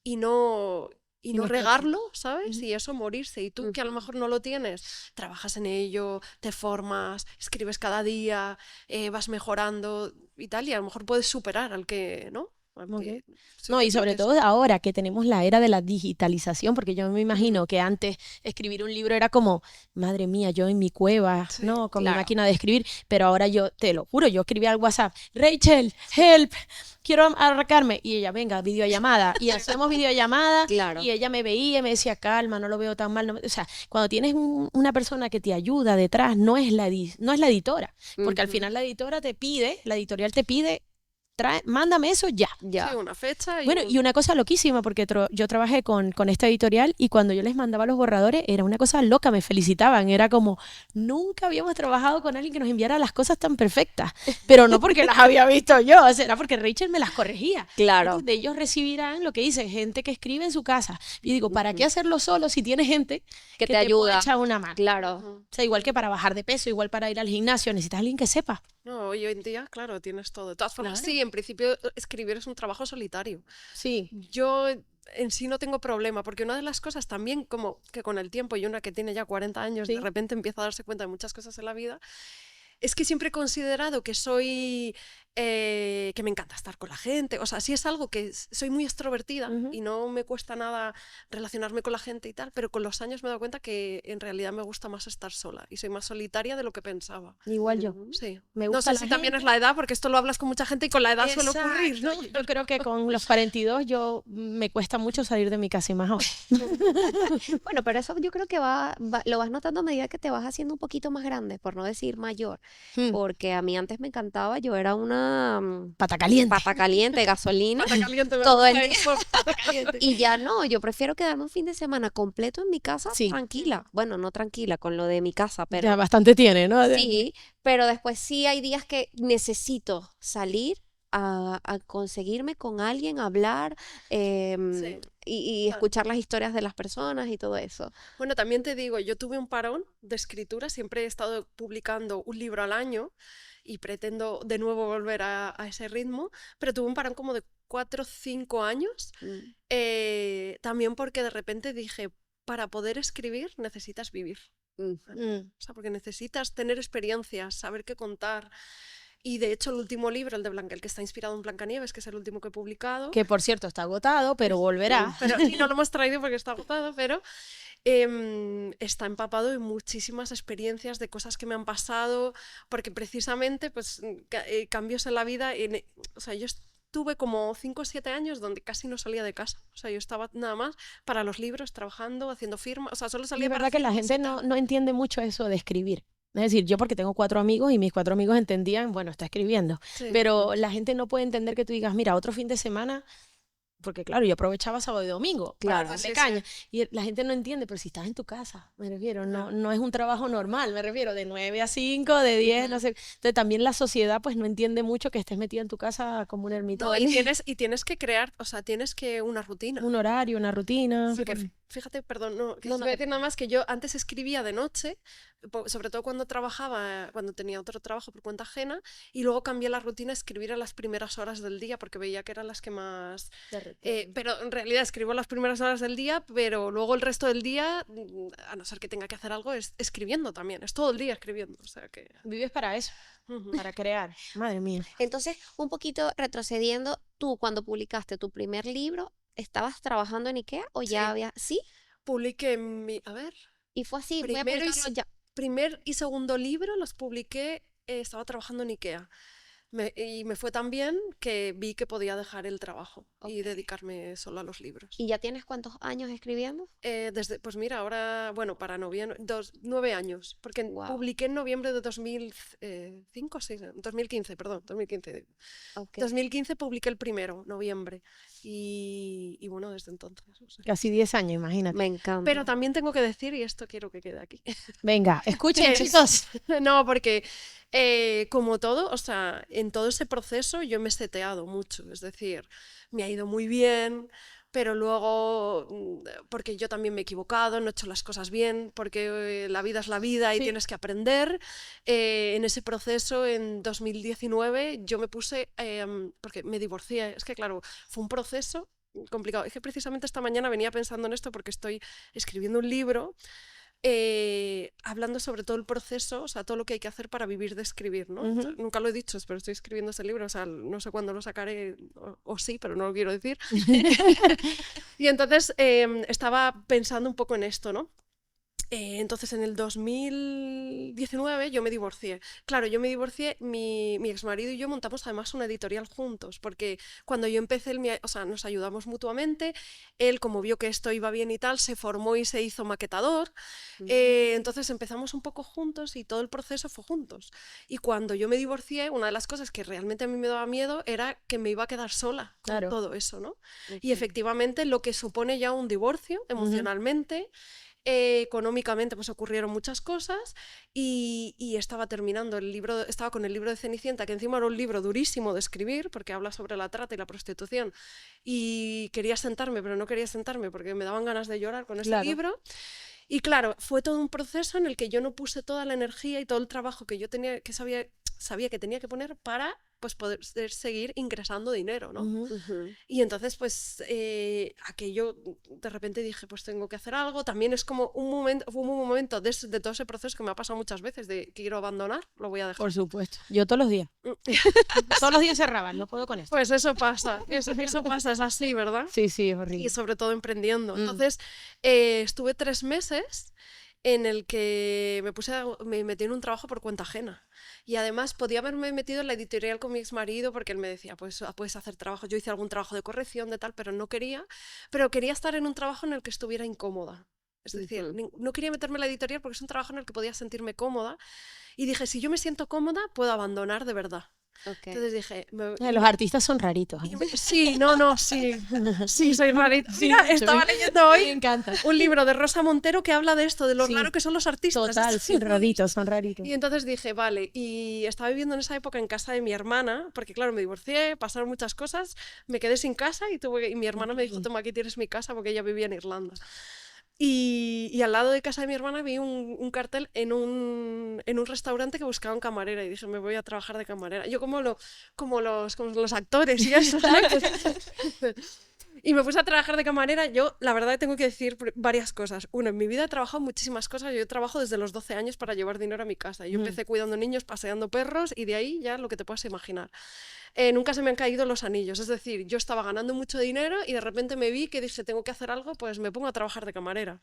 y no
no
regarlo, ¿sabes?
Ujú.
Y eso morirse. Y tú que a lo mejor no lo tienes, trabajas en ello, te formas, escribes cada día, vas mejorando y tal, y a lo mejor puedes superar al que, ¿no? aunque soy
No, y
lo
sobre
que
todo
soy.
ahora que tenemos la era de la digitalización, porque yo me imagino que antes escribir un libro era como, madre mía, yo en mi cueva,
Sí,
¿no? Con mi
Claro.
máquina de escribir, pero ahora yo, te lo juro, yo escribía al WhatsApp, Rachel, help, quiero arrancarme, y ella, venga, videollamada, y hacemos videollamada,
Claro.
y ella me veía y me decía, calma, no lo veo tan mal, o sea, cuando tienes una persona que te ayuda detrás, no es la editora, porque al
Ujú.
final la editora te pide, la editorial te pide, mándame eso ya.
Sí,
Ya.
una fecha y
Bueno, y una cosa loquísima, porque yo trabajé con esta editorial y cuando yo les mandaba los borradores era una cosa loca, me felicitaban, era como, nunca habíamos trabajado con alguien que nos enviara las cosas tan perfectas, pero no porque las había visto yo, o sea, era porque Rachel me las corregía.
Claro.
¿Entiendes? Ellos recibirán lo que dice, gente que escribe en su casa. Y digo, ¿para qué
Ujú.
hacerlo solo si tienes gente
Que
que
te
te puede
ayuda.
echar una mano?
Claro.
Ujú.
O sea, igual que para bajar de peso, igual para ir al gimnasio, necesitas alguien que sepa.
No, hoy en día, claro, tienes todo. De todas formas,
Claro.
sí, en principio escribir es un trabajo solitario.
Sí.
Yo en sí no tengo problema, porque una de las cosas también, como que con el tiempo, y una que tiene ya 40 años, de
Sí.
repente empieza a darse cuenta de muchas cosas en la vida, es que siempre he considerado que soy, que me encanta estar con la gente, o sea, sí es algo que soy muy extrovertida
Ujú.
y no me cuesta nada relacionarme con la gente y tal, pero con los años me he dado cuenta que en realidad me gusta más estar sola y soy más solitaria de lo que pensaba.
Igual yo.
Ujú.
Sí.
Me
No
gusta
sé
la
si también es
gente.
la edad, porque esto lo hablas con mucha gente y con la edad suele ocurrir, ¿no?
Exacto. Yo creo que con los 42 me cuesta mucho salir de mi casa y más ahora.
Bueno, pero eso yo creo que lo vas notando a medida que te vas haciendo un poquito más grande, por no decir mayor.
Hmm.
Porque a mí antes me encantaba, yo era una
Pata caliente.
pata caliente, gasolina,
Pata caliente, me
todo el
gusta
día.
eso, pata caliente.
Y ya no, yo prefiero quedarme un fin de semana completo en mi casa
Sí.
tranquila. Bueno, no tranquila con lo de mi casa,
Ya
pero
bastante tiene, ¿no?
sí, pero después sí hay días que necesito salir a conseguirme con alguien, hablar
Sí.
y
Ah,
escuchar las historias de las personas y todo eso.
bueno, también te digo, yo tuve un parón de escritura, siempre he estado publicando un libro al año y pretendo de nuevo volver a ese ritmo, pero tuve un parón como de 4 o 5 años,
Mm.
también porque de repente dije, para poder escribir necesitas vivir.
Ujú.
Mm.
O sea, porque necesitas tener experiencias, saber qué contar. Y de hecho el último libro, el que está inspirado en Blancanieves, que es el último que he publicado,
Que por cierto está agotado, pero volverá.
pero sí, no lo hemos traído porque está agotado, pero está empapado en muchísimas experiencias de cosas que me han pasado, porque precisamente pues, cambios en la vida, o sea, yo tuve como 5 o 7 años donde casi no salía de casa, o sea, yo estaba nada más para los libros, trabajando, haciendo firmas, o sea, solo
Y
salía
es
para
verdad que la
firmas
gente
y tal.
no entiende mucho eso de escribir. Es decir, yo porque tengo 4 amigos y mis 4 amigos entendían, bueno, está escribiendo.
Sí.
Pero la gente no puede entender que tú digas, mira, otro fin de semana, porque claro, yo aprovechaba sábado y domingo para
Claro.
darle
Sí, sí.
caña. Y la gente no entiende, pero si estás en tu casa, me refiero, no es un trabajo normal, me refiero, de 9 a 5, de 10, no sé. Entonces también la sociedad pues no entiende mucho que estés metida en tu casa como un ermitaño.
No, y tienes que crear, o sea, tienes que una rutina.
Un horario, una rutina.
Porque
por-
fíjate, perdón, no, que
No,
os
no
voy a
te-
decir nada más que yo antes escribía de noche, sobre todo cuando trabajaba, cuando tenía otro trabajo por cuenta ajena, y luego cambié la rutina a escribir a las primeras horas del día, porque veía que eran las que más... pero en realidad escribo las primeras horas del día, pero luego el resto del día, a no ser que tenga que hacer algo, es escribiendo también, es todo el día escribiendo, o sea que...
Vives para eso,
Ujú.
para crear. Madre mía.
Entonces, un poquito retrocediendo, tú cuando publicaste tu primer libro, ¿estabas trabajando en IKEA o ya
Sí.
había... Sí,
Publiqué a ver,
y fue así, voy a
primero y,
publicarlo ya.
primer y segundo libro los publiqué, estaba trabajando en IKEA. Y me fue tan bien que vi que podía dejar el trabajo y
Ok.
dedicarme solo a los libros.
¿Y ya tienes cuántos años escribiendo?
Pues mira, ahora, bueno, para noviembre, 9 años, porque
Wow.
publiqué en noviembre de 2005, sí, 2015, perdón, 2015.
Ok.
2015 publiqué el primero, noviembre, y bueno, desde entonces. O sea.
Casi 10 años, imagínate.
Me encanta.
Pero también tengo que decir, y esto quiero que quede aquí,
Venga, escuchen,
Es-
chicos.
no, porque como todo, o sea, en todo ese proceso yo me he seteado mucho, es decir, me ha ido muy bien, pero luego, porque yo también me he equivocado, no he hecho las cosas bien, porque la vida es la vida y
Sí.
tienes que aprender. En ese proceso, en 2019, yo me puse, porque me divorcié, es que claro, fue un proceso complicado. Es que precisamente esta mañana venía pensando en esto porque estoy escribiendo un libro hablando sobre todo el proceso, o sea, todo lo que hay que hacer para vivir de escribir, ¿no? O sea, nunca lo he dicho, pero estoy escribiendo ese libro, o sea, no sé cuándo lo sacaré, o sí, pero no lo quiero decir. Y entonces estaba pensando un poco en esto, ¿no? Entonces en el 2019 yo me divorcié. Claro, yo me divorcié, mi exmarido y yo montamos además una editorial juntos, porque cuando yo empecé, o sea, nos ayudamos mutuamente, él como vio que esto iba bien y tal, se formó y se hizo maquetador, entonces empezamos un poco juntos y todo el proceso fue juntos. Y cuando yo me divorcié, una de las cosas que realmente a mí me daba miedo era que me iba a quedar sola con
Claro.
todo eso, ¿no? Y efectivamente lo que supone ya un divorcio emocionalmente, económicamente pues ocurrieron muchas cosas y estaba terminando el libro, estaba con el libro de Cenicienta, que encima era un libro durísimo de escribir porque habla sobre la trata y la prostitución, y quería sentarme pero no quería sentarme porque me daban ganas de llorar con ese
Claro.
libro. Y claro, fue todo un proceso en el que yo no puse toda la energía y todo el trabajo que yo tenía, que sabía que tenía que poner para pues poder seguir ingresando dinero, ¿no? Y entonces pues aquello de repente dije pues tengo que hacer algo. También es como fue un momento de todo ese proceso que me ha pasado muchas veces de que quiero abandonar, lo voy a dejar.
Por supuesto. Yo todos los días. Todos los días cerraba, no puedo con esto.
Pues eso pasa, eso pasa, es así, ¿verdad?
Sí, sí, es
Y
horrible.
sobre todo emprendiendo. Entonces estuve 3 meses en el que me metí en un trabajo por cuenta ajena. Y además podía haberme metido en la editorial con mi exmarido porque él me decía, pues puedes hacer trabajo. Yo hice algún trabajo de corrección de tal, pero no quería. Pero quería estar en un trabajo en el que estuviera incómoda. Es decir, no quería meterme en la editorial porque es un trabajo en el que podía sentirme cómoda. Y dije, si yo me siento cómoda, puedo abandonar de verdad. Entonces dije...
Los artistas son raritos.
Sí, sí, soy rarita. Mira, estaba leyendo hoy
Me encanta.
un libro de Rosa Montero que habla de esto, de lo
Sí.
raro que son los artistas.
Total, son raritos, son raritos.
Y entonces dije, vale, y estaba viviendo en esa época en casa de mi hermana, porque claro, me divorcié, pasaron muchas cosas, me quedé sin casa y mi hermana me dijo, toma, aquí tienes mi casa, porque ella vivía en Irlanda. Y al lado de casa de mi hermana vi un cartel en un restaurante que buscaban camarera y dije, me voy a trabajar de camarera. Yo como los actores y eso, ¿sabes? Y me puse a trabajar de camarera. Yo, la verdad, tengo que decir varias cosas. Uno, en mi vida he trabajado muchísimas cosas. Yo trabajo desde los 12 años para llevar dinero a mi casa. Yo empecé cuidando niños, paseando perros y de ahí ya lo que te puedas imaginar. Nunca se me han caído los anillos. Es decir, yo estaba ganando mucho dinero y de repente me vi que dije, tengo que hacer algo, pues me pongo a trabajar de camarera.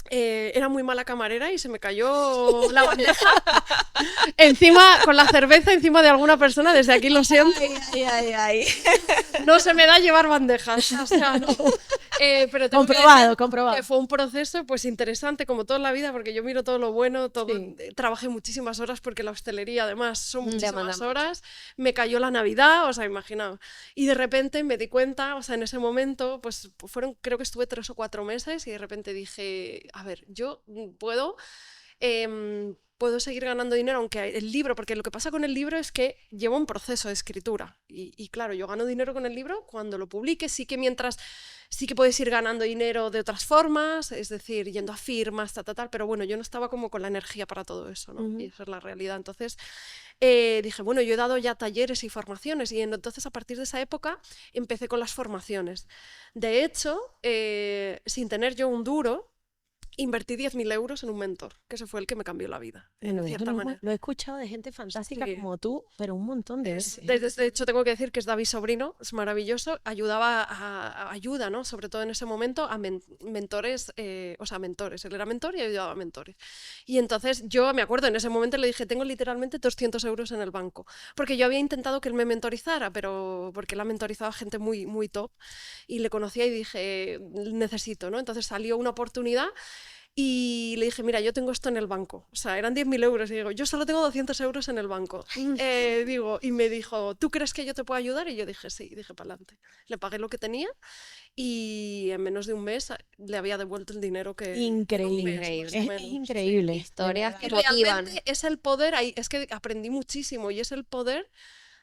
Era muy mala camarera y se me cayó la bandeja encima, con la cerveza encima de alguna persona. Desde aquí lo siento. No se me da llevar bandejas, o sea, no. Pero tengo
Comprobado.
que fue un proceso pues interesante como toda la vida, porque yo miro todo lo bueno, todo.
Sí.
Trabajé muchísimas horas porque la hostelería además son muchísimas
Demanda
horas. Me cayó la Navidad, o sea, imaginaos. Y de repente me di cuenta, o sea, en ese momento, pues creo que estuve 3 o 4 meses y de repente dije, a ver, yo puedo seguir ganando dinero, aunque el libro, porque lo que pasa con el libro es que lleva un proceso de escritura. Y claro, yo gano dinero con el libro cuando lo publique, sí que puedes ir ganando dinero de otras formas, es decir, yendo a firmas, tal, pero bueno, yo no estaba como con la energía para todo eso, ¿no? Y esa es la realidad. Entonces dije, bueno, yo he dado ya talleres y formaciones, y entonces a partir de esa época empecé con las formaciones. De hecho, sin tener yo un duro, invertí 10.000 euros en un mentor, que ese fue el que me cambió la vida,
Bueno,
de cierta manera.
lo he escuchado de gente fantástica
Sí.
como tú, pero un montón de veces.
De hecho, tengo que decir que es David Sobrino, es maravilloso, ayuda, ¿no? Sobre todo en ese momento, a mentores, mentores. Él era mentor y ayudaba a mentores. Y entonces yo me acuerdo, en ese momento le dije, tengo literalmente 200 euros en el banco, porque yo había intentado que él me mentorizara, pero porque él ha mentorizado a gente muy, muy top, y le conocía y dije, necesito, ¿no? Entonces salió una oportunidad. Y le dije, mira, yo tengo esto en el banco. O sea, eran 10.000 euros. Y digo, yo solo tengo 200 euros en el banco. Y me dijo, ¿tú crees que yo te puedo ayudar? Y yo dije, sí. Y dije, para adelante. Le pagué lo que tenía y en menos de un mes le había devuelto el dinero que...
Increíble. Es increíble.
Historias que
Y
motivan.
realmente es el poder, es que aprendí muchísimo y es el poder,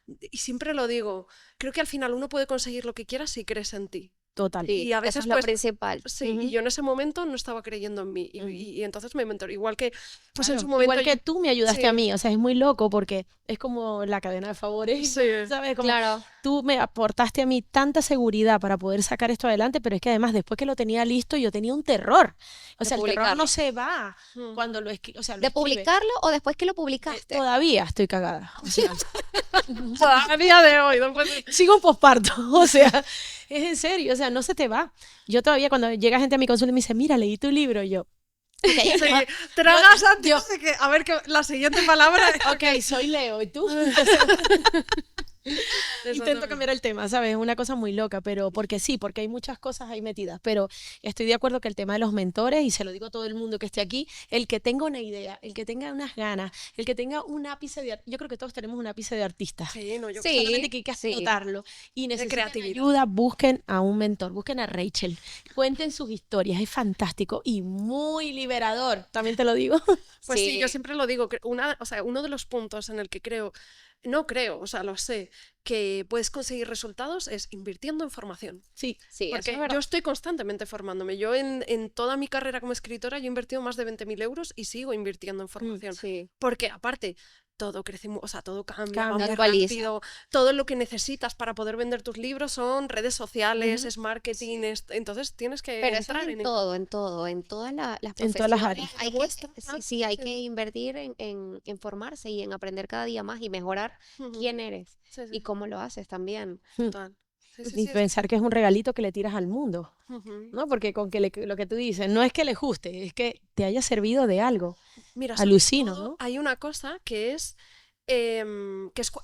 y siempre lo digo, creo que al final uno puede conseguir lo que quiera si crees en ti.
Total.
Sí,
Y a
eso
veces,
es lo
pues,
principal.
sí,
Ujú.
y yo en ese momento no estaba creyendo en mí.
Ujú.
Y entonces me mentor. Igual que, pues en
Claro,
su momento.
igual que tú me ayudaste a
Sí,
mí, o sea, es muy loco porque es como la cadena de favores,
sí.
¿sabes? Como
Claro.
tú me aportaste a mí tanta seguridad para poder sacar esto adelante, pero es que además después que lo tenía listo yo tenía un terror. O
De
sea, el terror no
publicarlo.
se va
Mm.
cuando lo escribes, o sea, lo
¿De
escribes.
publicarlo o después que lo publicaste?
Todavía estoy cagada. O sea,
A día de hoy, después de-
sigo en posparto, o sea, es en serio, o sea, no se te va. Yo todavía cuando llega gente a mi consulta y me dice, mira, leí tu libro, y yo, ok,
Sí, tragas antes de que. A ver, que la siguiente palabra.
ok, soy Leo, ¿y tú? Intento cambiar el tema, ¿sabes? Es una cosa muy loca, pero porque sí, porque hay muchas cosas ahí metidas, pero estoy de acuerdo que el tema de los mentores, y se lo digo a todo el mundo que esté aquí, el que tenga una idea, el que tenga unas ganas, el que tenga un ápice de... Yo creo que todos tenemos un ápice de artista.
Sí, no, yo
Sí.
Solamente que hay que
sí.
explotarlo. Y necesitan
creatividad.
ayuda, busquen a un mentor, busquen a Rachel, cuenten sus historias, es fantástico y muy liberador, también te lo digo.
Pues sí, yo
Sí.
siempre lo digo, o sea, uno de los puntos en el que no creo, o sea, lo sé, que puedes conseguir resultados es invirtiendo en formación.
Sí,
Sí, eso
Porque
es verdad.
yo estoy constantemente formándome. Yo en toda mi carrera como escritora yo he invertido más de 20.000 euros y sigo invirtiendo en formación.
Sí.
Porque aparte, todo crece, o sea, todo cambia, va
Cambia.
muy
Actualiza.
rápido. Todo lo que necesitas para poder vender tus libros son redes sociales,
Ujú.
es marketing, entonces tienes que
Pero eso
entrar
es
en
en todo, en todas las
En todas las
profesiones.
áreas.
Hay
La
que,
vuestra,
sí, hay
sí.
que invertir en formarse y en aprender cada día más y mejorar
Ujú.
quién eres
Sí,
y
sí,
cómo lo haces también.
total. Sí, sí,
Y
sí,
pensar que es un regalito que le tiras al mundo,
Ujú.
¿no? Porque con que lo que tú dices, no es que le guste, es que te haya servido de algo.
Mira, sobre
Alucino,
todo
¿no?
hay una cosa que es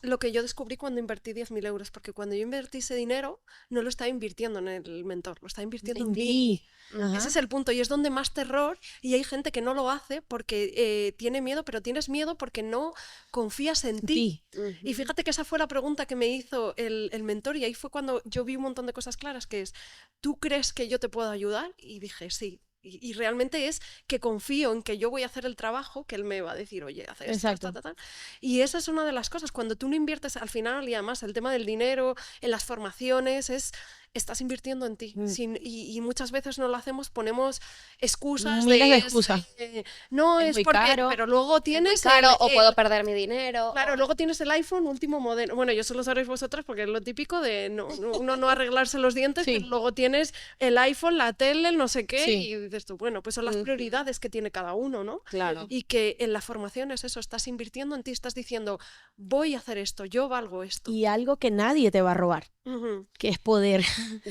lo que yo descubrí cuando invertí 10.000 euros, porque cuando yo invertí ese dinero no lo estaba invirtiendo en el mentor, lo estaba invirtiendo en mí.
Entendí.
Ujú.
Ajá.
Ese es el punto y es donde más terror, y hay gente que no lo hace porque tiene miedo, pero tienes miedo porque no confías en ti.
Sí.
Y fíjate que esa fue la pregunta que me hizo el mentor, y ahí fue cuando yo vi un montón de cosas claras, que es, ¿tú crees que yo te puedo ayudar? Y dije, sí. Y realmente es que confío en que yo voy a hacer el trabajo, que él me va a decir, oye, haz esto,
Exacto.
Y esa es una de las cosas, cuando tú no inviertes al final, y además el tema del dinero, en las formaciones, estás invirtiendo en ti. Y muchas veces no lo hacemos, ponemos excusas
Miles de
es,
excusas.
no
Es
es
muy
porque,
caro.
pero luego
Es muy
tienes
caro o
el-
puedo perder mi dinero.
Claro,
o-
luego tienes el iPhone último modelo. Bueno, yo solo sabréis vosotras porque es lo típico de uno no arreglarse los dientes,
Sí.
pero luego tienes el iPhone, la tele, el no sé qué,
Sí.
y dices tú, bueno, pues son las
Ujú.
prioridades que tiene cada uno, ¿no?
Claro.
Y que en la formación es eso, estás invirtiendo en ti, estás diciendo, voy a hacer esto, yo valgo esto.
Y algo que nadie te va a robar,
Ujú,
que es poder.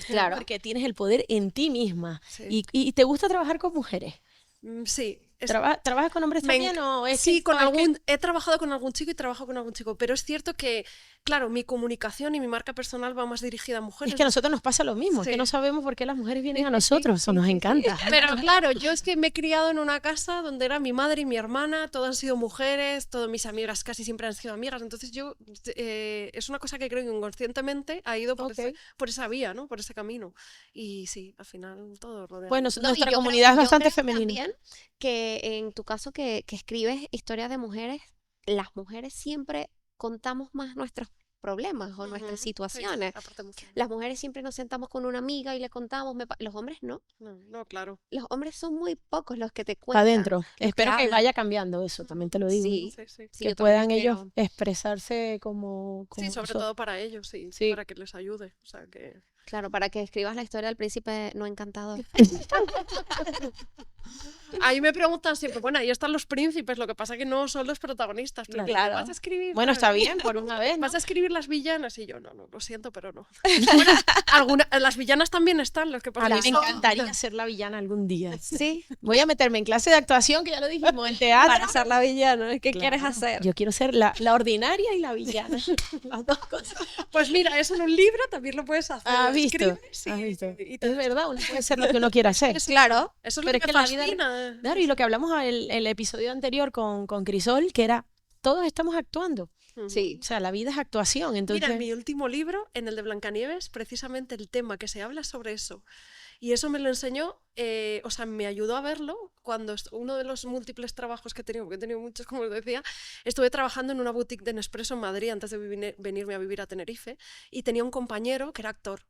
Claro.
Porque tienes el poder en ti misma.
sí.
Y te gusta trabajar con mujeres.
Sí.
¿Trabajas con hombres
Me
también o es
Sí,
que, es que-
he trabajado con algún chico y trabajo con algún chico, pero es cierto que, claro, mi comunicación y mi marca personal va más dirigida a mujeres.
es que a nosotros nos pasa lo mismo, es
Sí.
que no sabemos por qué las mujeres vienen a nosotros, eso nos encanta.
Pero claro, yo es que me he criado en una casa donde era mi madre y mi hermana, todas han sido mujeres, todas mis amigas casi siempre han sido amigas, entonces yo, es una cosa que creo que inconscientemente ha ido por,
Ok.
por esa vía, ¿no? Por ese camino. Y sí, al final todo rodea.
Bueno,
No, y
nuestra
yo
comunidad es
yo
bastante
creo
femenina.
también que en tu caso que escribes historias de mujeres, las mujeres siempre contamos más nuestros problemas o
Ujú,
nuestras
sí,
situaciones.
aparte mucho.
Las mujeres siempre nos sentamos con una amiga y le contamos, los hombres no.
No, no, claro.
Los hombres son muy pocos los que te
Para
cuentan.
adentro. Espero que
hablan.
vaya cambiando eso, también te lo digo.
Sí,
Sí, sí.
sí,
Que
yo también
puedan ellos
creo.
expresarse como
Sí, sobre
nosotros.
todo para ellos, sí,
Sí.
para que les ayude. O sea, que...
Claro, para que escribas la historia del príncipe no encantador.
Ahí me preguntan siempre, bueno, ahí están los príncipes, lo que pasa que no son los protagonistas, pero
Claro.
¿vas a escribir?
Bueno, está bien, por una vez, ¿no?
¿Vas a escribir las villanas? Y yo, no, lo siento, pero no. Bueno, las villanas también están, los que pasa
A mí
que
me
son-
encantaría ser la villana algún día.
Sí,
Voy a meterme en clase de actuación, que ya lo dijimos, en teatro.
para ser la villana. ¿Qué
Claro.
quieres hacer?
Yo quiero ser la ordinaria y la villana. Las dos cosas.
Pues mira, eso en un libro también lo puedes hacer.
¿Has visto?
Escribes
¿Has visto?
y te-
Es verdad, uno puede ser lo que uno quiera ser.
Claro.
Eso es lo
Pero
que
es
me
que la vida-
fascina.
Claro, y lo que hablamos en el episodio anterior con Crisol, que era, todos estamos actuando.
Sí.
O sea, la vida es actuación, entonces...
Mira, en mi último libro, en el de Blancanieves, precisamente el tema que se habla sobre eso. Y eso me lo enseñó, o sea, me ayudó a verlo cuando uno de los múltiples trabajos que he tenido, porque he tenido muchos, como os decía, estuve trabajando en una boutique de Nespresso en Madrid antes de venirme a vivir a Tenerife, y tenía un compañero que era actor.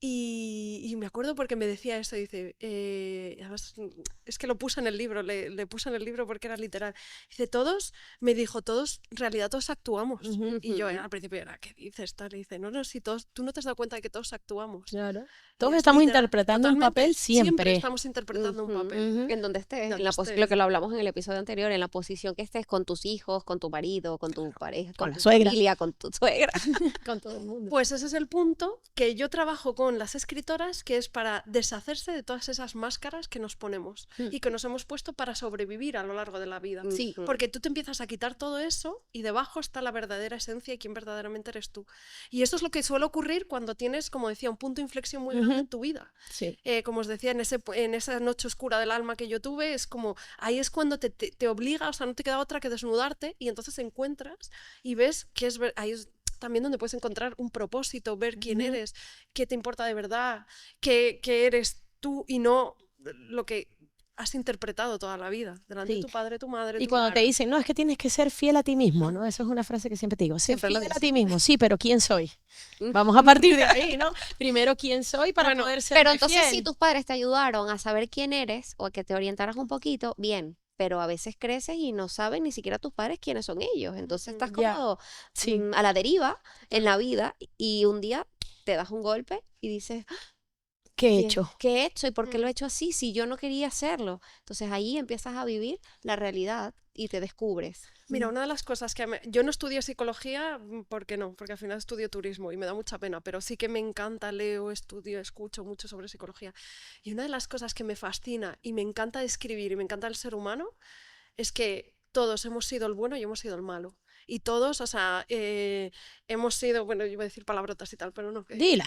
Y me acuerdo porque me decía eso, dice, además, es que lo puse en el libro, le puse en el libro porque era literal. Dice, me dijo, en realidad todos actuamos. Y yo al principio era, ¿qué dices? Tal, y dice, no, si tú no te has dado cuenta de que todos actuamos.
Claro.
Y
Todos
es
estamos
literal,
interpretando un
totalmente,
papel siempre.
estamos interpretando un papel.
En donde estés,
Donde estés.
lo que lo hablamos en el episodio anterior, en la posición que estés con tus hijos, con tu marido, con tu pareja,
Con
con
la
tu
suegra.
familia, con tu suegra.
Con todo el mundo.
Pues ese es el punto que yo trabajo con las escritoras, que es para deshacerse de todas esas máscaras que nos ponemos y que nos hemos puesto para sobrevivir a lo largo de la vida.
Sí.
Porque tú te empiezas a quitar todo eso y debajo está la verdadera esencia y quién verdaderamente eres tú. Y esto es lo que suele ocurrir cuando tienes, como decía, un punto de inflexión muy grande en tu vida.
Sí.
Como os decía, en esa noche oscura del alma que yo tuve, es como, ahí es cuando te obliga, o sea, no te queda otra que desnudarte y entonces encuentras y ves que ahí es también donde puedes encontrar un propósito, ver quién eres, qué te importa de verdad, qué eres tú y no lo que has interpretado toda la vida, delante de
Sí.
tu padre, tu madre,
Y
tu
cuando te
madre.
dicen, no, es que tienes que ser fiel a ti mismo, ¿no? Eso es una frase que siempre te digo, sé
Siempre lo
fiel a
dices.
ti mismo, sí, pero ¿quién soy? Vamos a partir de ahí, ¿no? Primero, ¿quién soy para
Bueno,
poder ser
Pero entonces
fiel?
si tus padres te ayudaron a saber quién eres o a que te orientaras un poquito, bien. Pero a veces creces y no saben ni siquiera tus padres quiénes son ellos. Entonces estás
Ya.
como
Sí.
a la deriva en la vida y un día te das un golpe y dices,
¿Qué he hecho?
¿qué he hecho y por qué lo he hecho así si yo no quería hacerlo? Entonces ahí empiezas a vivir la realidad y te descubres.
Mira, una de las cosas yo no estudié psicología, porque no, porque al final estudio turismo y me da mucha pena, pero sí que me encanta, leo, estudio, escucho mucho sobre psicología. Y una de las cosas que me fascina y me encanta escribir y me encanta el ser humano es que todos hemos sido el bueno y hemos sido el malo. Y todos, o sea, hemos sido, bueno, yo iba a decir palabrotas y tal, pero no.
Dila.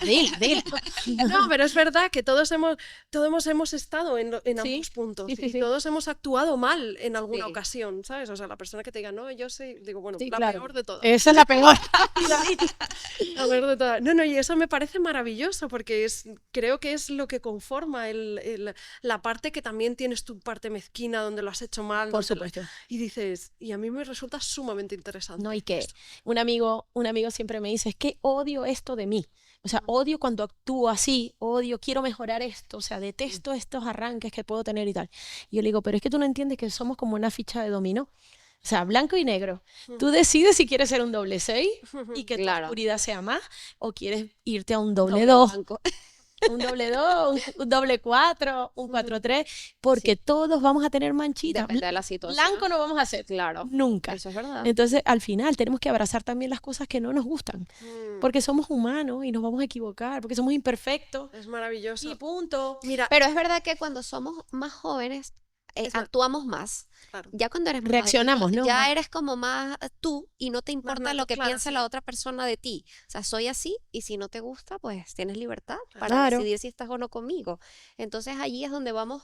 No, pero es verdad que todos hemos estado en
Sí,
ambos puntos
sí, sí,
y
sí.
todos hemos actuado mal en alguna
Sí.
ocasión, ¿sabes? O sea, la persona que te diga, no, yo sí, digo, bueno,
Sí,
la
claro.
peor de todas.
Esa es la peor.
La peor de todas. No, y eso me parece maravilloso porque creo que es lo que conforma la parte que también tienes tu parte mezquina donde lo has hecho mal.
Por
donde
supuesto.
Y dices, y a mí me resulta sumamente interesante.
No, y que un amigo siempre me dice, es que odio esto de mí. O sea, odio cuando actúo así, quiero mejorar esto, o sea, detesto estos arranques que puedo tener y tal. Y yo le digo, pero es que tú no entiendes que somos como una ficha de dominó. O sea, blanco y negro. Tú decides si quieres ser un doble 6 y que tu
Claro.
oscuridad sea más, o quieres irte a un doble 2,
blanco.
un doble 2, un doble 4, un 4-3, porque todos vamos a tener manchitas.
Depende de la situación.
Blanco no vamos a hacer,
Claro.
nunca.
Eso es verdad.
Entonces, al final, tenemos que abrazar también las cosas que no nos gustan,
Mm,
porque somos humanos y nos vamos a equivocar, porque somos imperfectos
es maravilloso.
y punto.
Mira,
Pero es verdad que cuando somos más jóvenes,
Es ver-
actuamos más.
claro.
Ya cuando eres más
Reaccionamos,
adulto,
¿no?
ya
Más.
eres como más tú y no te importa lo que
claro,
piense
sí.
la otra persona de ti. O sea, soy así y si no te gusta, pues tienes libertad para
Claro.
decidir si estás o no conmigo. Entonces allí es donde vamos,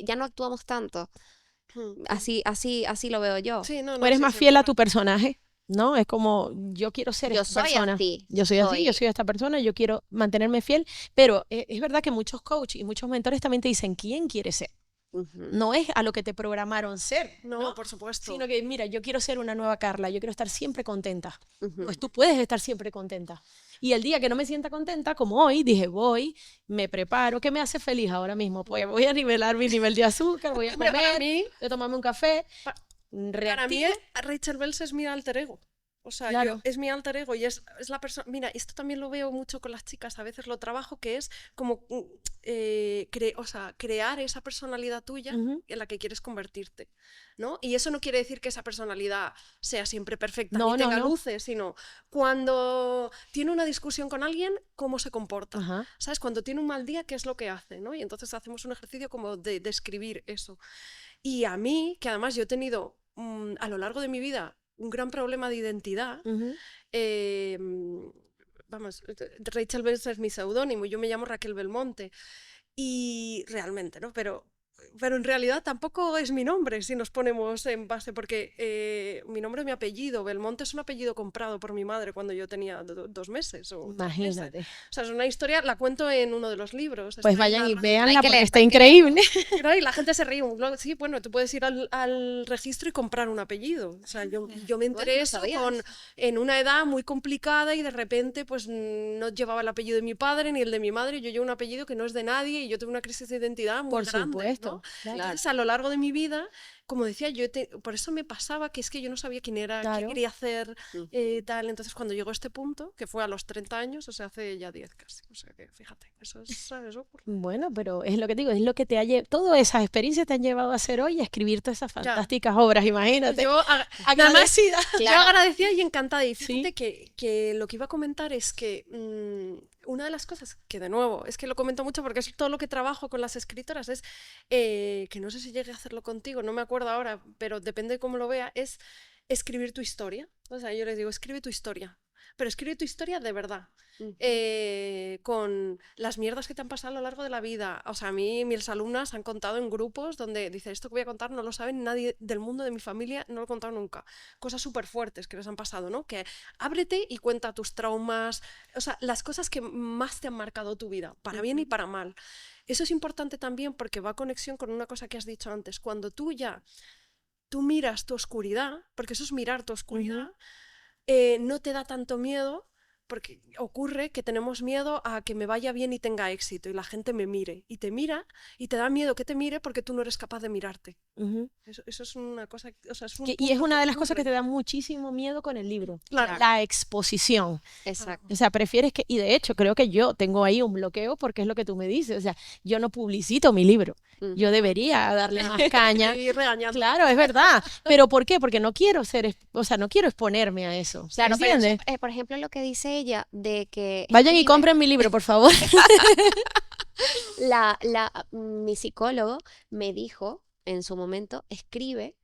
ya no actuamos tanto.
Mm.
Así lo veo yo.
Sí, no,
O eres
sí,
más
sí,
fiel a
verdad.
tu personaje, ¿no? Es como, yo quiero ser
Yo
esta
soy
persona.
así.
Yo soy así, yo soy esta persona, yo quiero mantenerme fiel, pero es verdad que muchos coaches y muchos mentores también te dicen quién quieres ser.
Ujú.
No es a lo que te programaron ser,
No,
¿no?
por supuesto.
Sino que, mira, yo quiero ser una nueva Carla, yo quiero estar siempre contenta.
Ujú.
Pues tú puedes estar siempre contenta. Y el día que no me sienta contenta, como hoy, dije, me preparo, ¿qué me hace feliz ahora mismo? Pues voy a nivelar mi nivel de azúcar, voy a
Hombre, para
comer,
mí,
voy a tomarme un café,
para mí
reactivo.
Rachel Bells es mi alter ego. O sea,
Claro.
es mi alter ego y es la persona. Mira, esto también lo veo mucho con las chicas, a veces lo trabajo, que es como crear esa personalidad tuya
Ujú.
en la que quieres convertirte, ¿no? Y eso no quiere decir que esa personalidad sea siempre perfecta
No,
ni tenga
no.
luces, sino cuando tiene una discusión con alguien, cómo se comporta.
Ajá.
¿Sabes? Cuando tiene un mal día, ¿qué es lo que hace? ¿No? Y entonces hacemos un ejercicio como de describir eso. Y a mí, que además yo he tenido a lo largo de mi vida un gran problema de identidad,
Ujú.
vamos, Rachel Bells es mi seudónimo, yo me llamo Raquel Belmonte, y realmente, ¿no? Pero pero en realidad tampoco es mi nombre si nos ponemos en base, porque mi nombre es mi apellido. Belmonte es un apellido comprado por mi madre cuando yo tenía 2 meses o 3 meses.
Imagínate.
O sea, es una historia, la cuento en uno de los libros.
Pues
está ahí
vayan y
narrada.
véanla
Hay que
porque
leer,
está
hay que
increíble.
¿No? Y la gente se ríe. Sí, bueno, tú puedes ir al registro y comprar un apellido. O sea, yo me enteré
no
eso
sabía eso.
en una edad muy complicada y de repente pues no llevaba el apellido de mi padre ni el de mi madre. Yo llevo un apellido que no es de nadie y yo tuve una crisis de identidad muy
Por
grande,
supuesto.
¿no?
Claro.
Entonces, a lo largo de mi vida, como decía, por eso me pasaba que es que yo no sabía quién era, qué
Claro.
quería hacer, tal. Entonces, cuando llegó este punto, que fue a los 30 años, o sea, hace ya 10 casi. O sea, que fíjate, eso es, ¿sabes? Ocurre.
Bueno, pero es lo que te digo, es lo que te ha llevado, todas esas experiencias te han llevado a hacer hoy y a escribir todas esas fantásticas obras, imagínate.
Yo
Agradecida.
Yo agradecida y encantada. Y
Sí.
fíjate que lo que iba a comentar es que una de las cosas que, de nuevo, es que lo comento mucho porque es todo lo que trabajo con las escritoras, es que no sé si llegué a hacerlo contigo, no me acuerdo ahora, pero depende de cómo lo vea, es escribir tu historia. O sea, yo les digo, escribe tu historia, pero escribe tu historia de verdad. Con las mierdas que te han pasado a lo largo de la vida. O sea, a mí mis alumnas han contado en grupos donde dice, esto que voy a contar no lo saben nadie del mundo de mi familia, no lo he contado nunca. Cosas súper fuertes que les han pasado, ¿no? Que ábrete y cuenta tus traumas, o sea, las cosas que más te han marcado tu vida, para bien y para mal. Eso es importante también porque va a conexión con una cosa que has dicho antes. Cuando tú miras tu oscuridad, porque eso es mirar tu oscuridad, no te da tanto miedo. Porque ocurre que tenemos miedo a que me vaya bien y tenga éxito y la gente me mire. Y te mira y te da miedo que te mire porque tú no eres capaz de mirarte. Eso es una cosa... O sea,
Y es una de las cosas que te da muchísimo miedo con el libro.
Claro.
La exposición.
Exacto.
O sea, prefieres que... Y de hecho, creo que yo tengo ahí un bloqueo porque es lo que tú me dices. O sea, yo no publicito mi libro. Yo debería darle más caña.
Y regañando.
Claro, es verdad. ¿Pero por qué? Porque no quiero no quiero exponerme a eso.
Claro, pero
¿Entiendes?
eso, por ejemplo, lo que dice ella de que
Vayan y
escribe,
compren mi libro, por favor.
mi psicólogo me dijo en su momento, escribe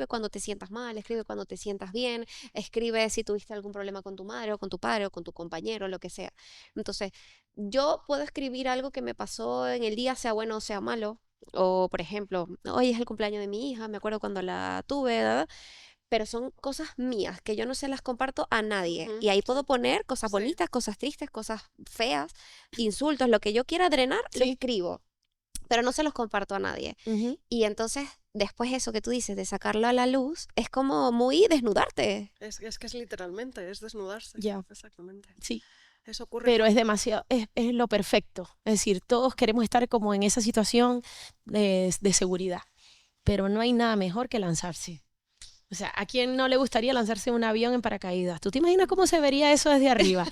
cuando te sientas mal, escribe cuando te sientas bien, escribe si tuviste algún problema con tu madre o con tu padre o con tu compañero, lo que sea. Entonces, yo puedo escribir algo que me pasó en el día, sea bueno o sea malo, o por ejemplo, hoy es el cumpleaños de mi hija, me acuerdo cuando la tuve, ¿verdad? Pero son cosas mías que yo no se las comparto a nadie. Y ahí puedo poner cosas bonitas, cosas tristes, cosas feas, insultos, lo que yo quiera drenar, lo escribo. Pero no se los comparto a nadie. Y entonces, después eso que tú dices de sacarlo a la luz, es como muy desnudarte.
Es que es literalmente, es desnudarse.
Ya.
Exactamente.
Sí.
Eso ocurre.
Pero es demasiado, es lo perfecto. Es decir, todos queremos estar como en esa situación de seguridad. Pero no hay nada mejor que lanzarse. O sea, ¿a quién no le gustaría lanzarse un avión en paracaídas? ¿Tú te imaginas cómo se vería eso desde arriba?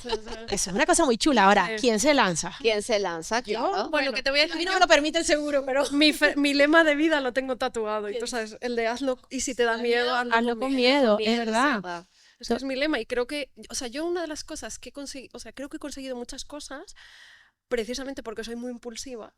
Eso es una cosa muy chula. Ahora, ¿quién se lanza?
¿Quién se lanza? Claro.
Bueno, que te voy a
A mí
decir,
no me lo permite el seguro, pero...
mi lema de vida lo tengo tatuado. Y tú sabes, el de hazlo, y si te da miedo,
Hazlo con miedo, es verdad.
Eso es mi lema. Y creo que, o sea, yo una de las cosas que he conseguido, o sea, creo que he conseguido muchas cosas precisamente porque soy muy impulsiva.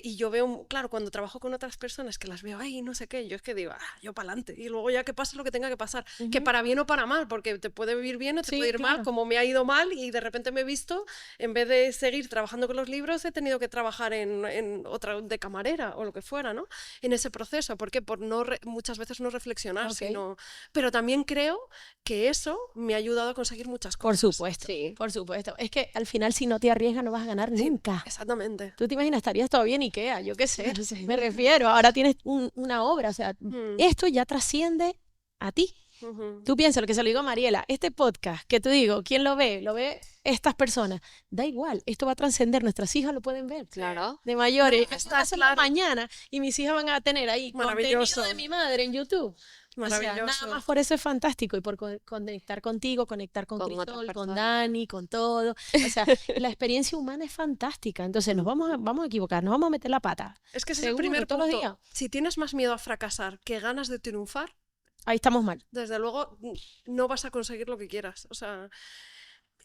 Y yo veo, claro, cuando trabajo con otras personas que las veo, ay, no sé qué, yo es que digo, yo para adelante. Y luego ya que pase lo que tenga que pasar, que para bien o para mal, porque te puede vivir bien o te puede ir mal, como me ha ido mal y de repente me he visto, en vez de seguir trabajando con los libros, he tenido que trabajar en otra de camarera o lo que fuera, ¿no? En ese proceso. ¿Por qué? Por muchas veces no reflexionar, sino... Pero también creo que eso me ha ayudado a conseguir muchas cosas.
Por supuesto, por supuesto. Es que al final si no te arriesgas no vas a ganar nunca.
Exactamente.
Tú te imaginas, estarías todavía en Ikea, yo qué sé, me refiero. Ahora tienes una obra, o sea, esto ya trasciende a ti. Tú piensas, lo que se lo digo a Mariela, este podcast que te digo, ¿quién lo ve? Lo ve estas personas. Da igual, esto va a trascender, nuestras hijas lo pueden ver.
Claro.
De mayores.
Está
claro. Mañana y mis hijas van a tener ahí contenido de mi madre en YouTube.
Maravilloso.
O sea, nada más por eso es fantástico y por conectar contigo, conectar con Crisol, con Dani, con todo. O sea, la experiencia humana es fantástica. Entonces nos vamos a equivocar, nos vamos a meter la pata.
Es que ese
Seguro,
es el primer
todos
punto.
los días.
Si tienes más miedo a fracasar que ganas de triunfar,
ahí estamos mal.
Desde luego no vas a conseguir lo que quieras. O sea,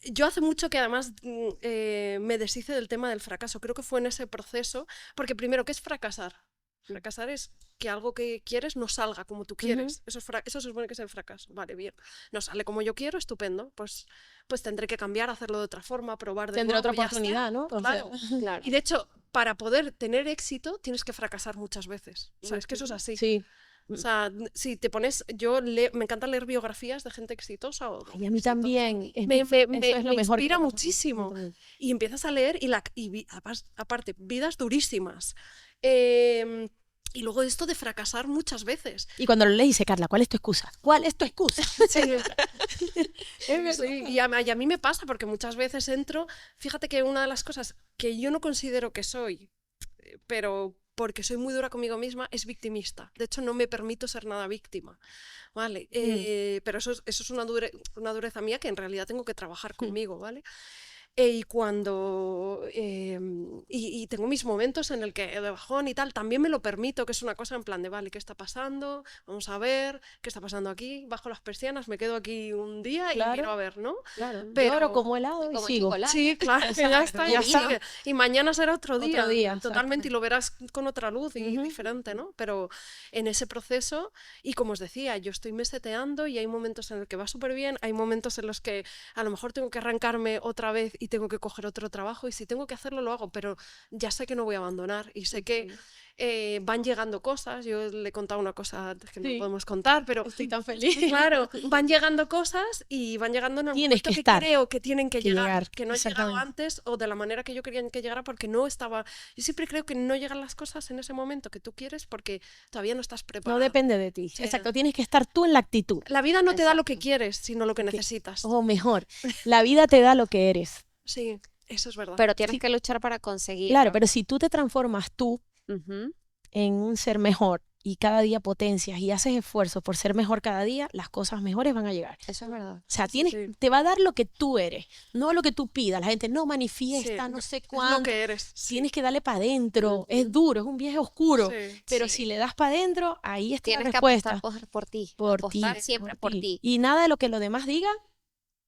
yo hace mucho que además me deshice del tema del fracaso. Creo que fue en ese proceso, porque primero, ¿qué es fracasar? Fracasar es que algo que quieres no salga como tú quieres. Eso se supone que es el fracaso. Vale, bien. No sale como yo quiero, estupendo. Pues tendré que cambiar, hacerlo de otra forma, probar de
Tendré
nuevo.
otra oportunidad, ¿no?
Claro.
Claro.
Y de hecho, para poder tener éxito tienes que fracasar muchas veces. O sea, es que eso es así.
Sí.
O sea, si te pones, me encanta leer biografías de gente exitosa o
Y a mí también.
me
Eso es lo
me
mejor que
inspira
me pasa.
muchísimo.
También.
Y empiezas a leer aparte, vidas durísimas. Y luego esto de fracasar muchas veces.
Y cuando lo lees dice, Carla, ¿cuál es tu excusa? ¿Cuál es tu excusa?
Sí, sí, y a mí me pasa porque muchas veces entro, fíjate que una de las cosas que yo no considero que soy, pero porque soy muy dura conmigo misma, es victimista. De hecho, no me permito ser nada víctima. ¿Vale? Pero eso es una dureza mía que en realidad tengo que trabajar conmigo, ¿vale? Y cuando y tengo mis momentos en el que de bajón y tal, también me lo permito, que es una cosa en plan de, vale, ¿qué está pasando? Vamos a ver, ¿qué está pasando aquí? Bajo las persianas, me quedo aquí un día y miro a ver, ¿no?
Claro.
Pero-
Lloro como helado y
Como
sigo.
chocolate.
Sí, claro, que ya está,
Ya
y
está.
sigue. Y mañana será otro día,
Exacto.
totalmente, y lo verás con otra luz y
Ujú.
diferente, ¿no? Pero en ese proceso, y como os decía, yo estoy meseteando y hay momentos en los que va súper bien, hay momentos en los que a lo mejor tengo que arrancarme otra vez y tengo que coger otro trabajo, y si tengo que hacerlo, lo hago, pero ya sé que no voy a abandonar y sé que van llegando cosas. Yo le he contado una cosa que no
Sí.
podemos contar, pero
Estoy tan feliz.
claro, van llegando cosas y van llegando en el
Tienes
momento
que
que
estar,
creo que tienen que
que llegar,
que no han llegado
exactamente.
antes o de la manera que yo quería que llegara porque no estaba. Yo siempre creo que no llegan las cosas en ese momento que tú quieres porque todavía no estás
No
preparado.
depende de ti.
Sí.
Exacto, tienes que estar tú en la actitud.
La vida no te da lo que
Exacto.
quieres, sino lo que
Que-
necesitas.
O mejor, la vida te da lo que eres.
Sí, eso es verdad.
Pero tienes
Sí.
que luchar para conseguirlo.
Claro, pero si tú te transformas tú
Ujú.
en un ser mejor y cada día potencias y haces esfuerzos por ser mejor cada día, las cosas mejores van a llegar.
Eso es verdad.
O sea,
Sí, sí.
te va a dar lo que tú eres, no lo que tú pidas. La gente no
Sí,
manifiesta, no sé
es lo
cuánto.
que eres. Sí.
Tienes que darle para adentro.
Ujú.
Es duro, es un viaje oscuro.
Sí,
Pero
sí.
si le das para adentro, ahí está la
Tienes que
respuesta.
apostar por ti.
Por ti,
Apostar siempre por ti.
Y nada de lo que los demás digan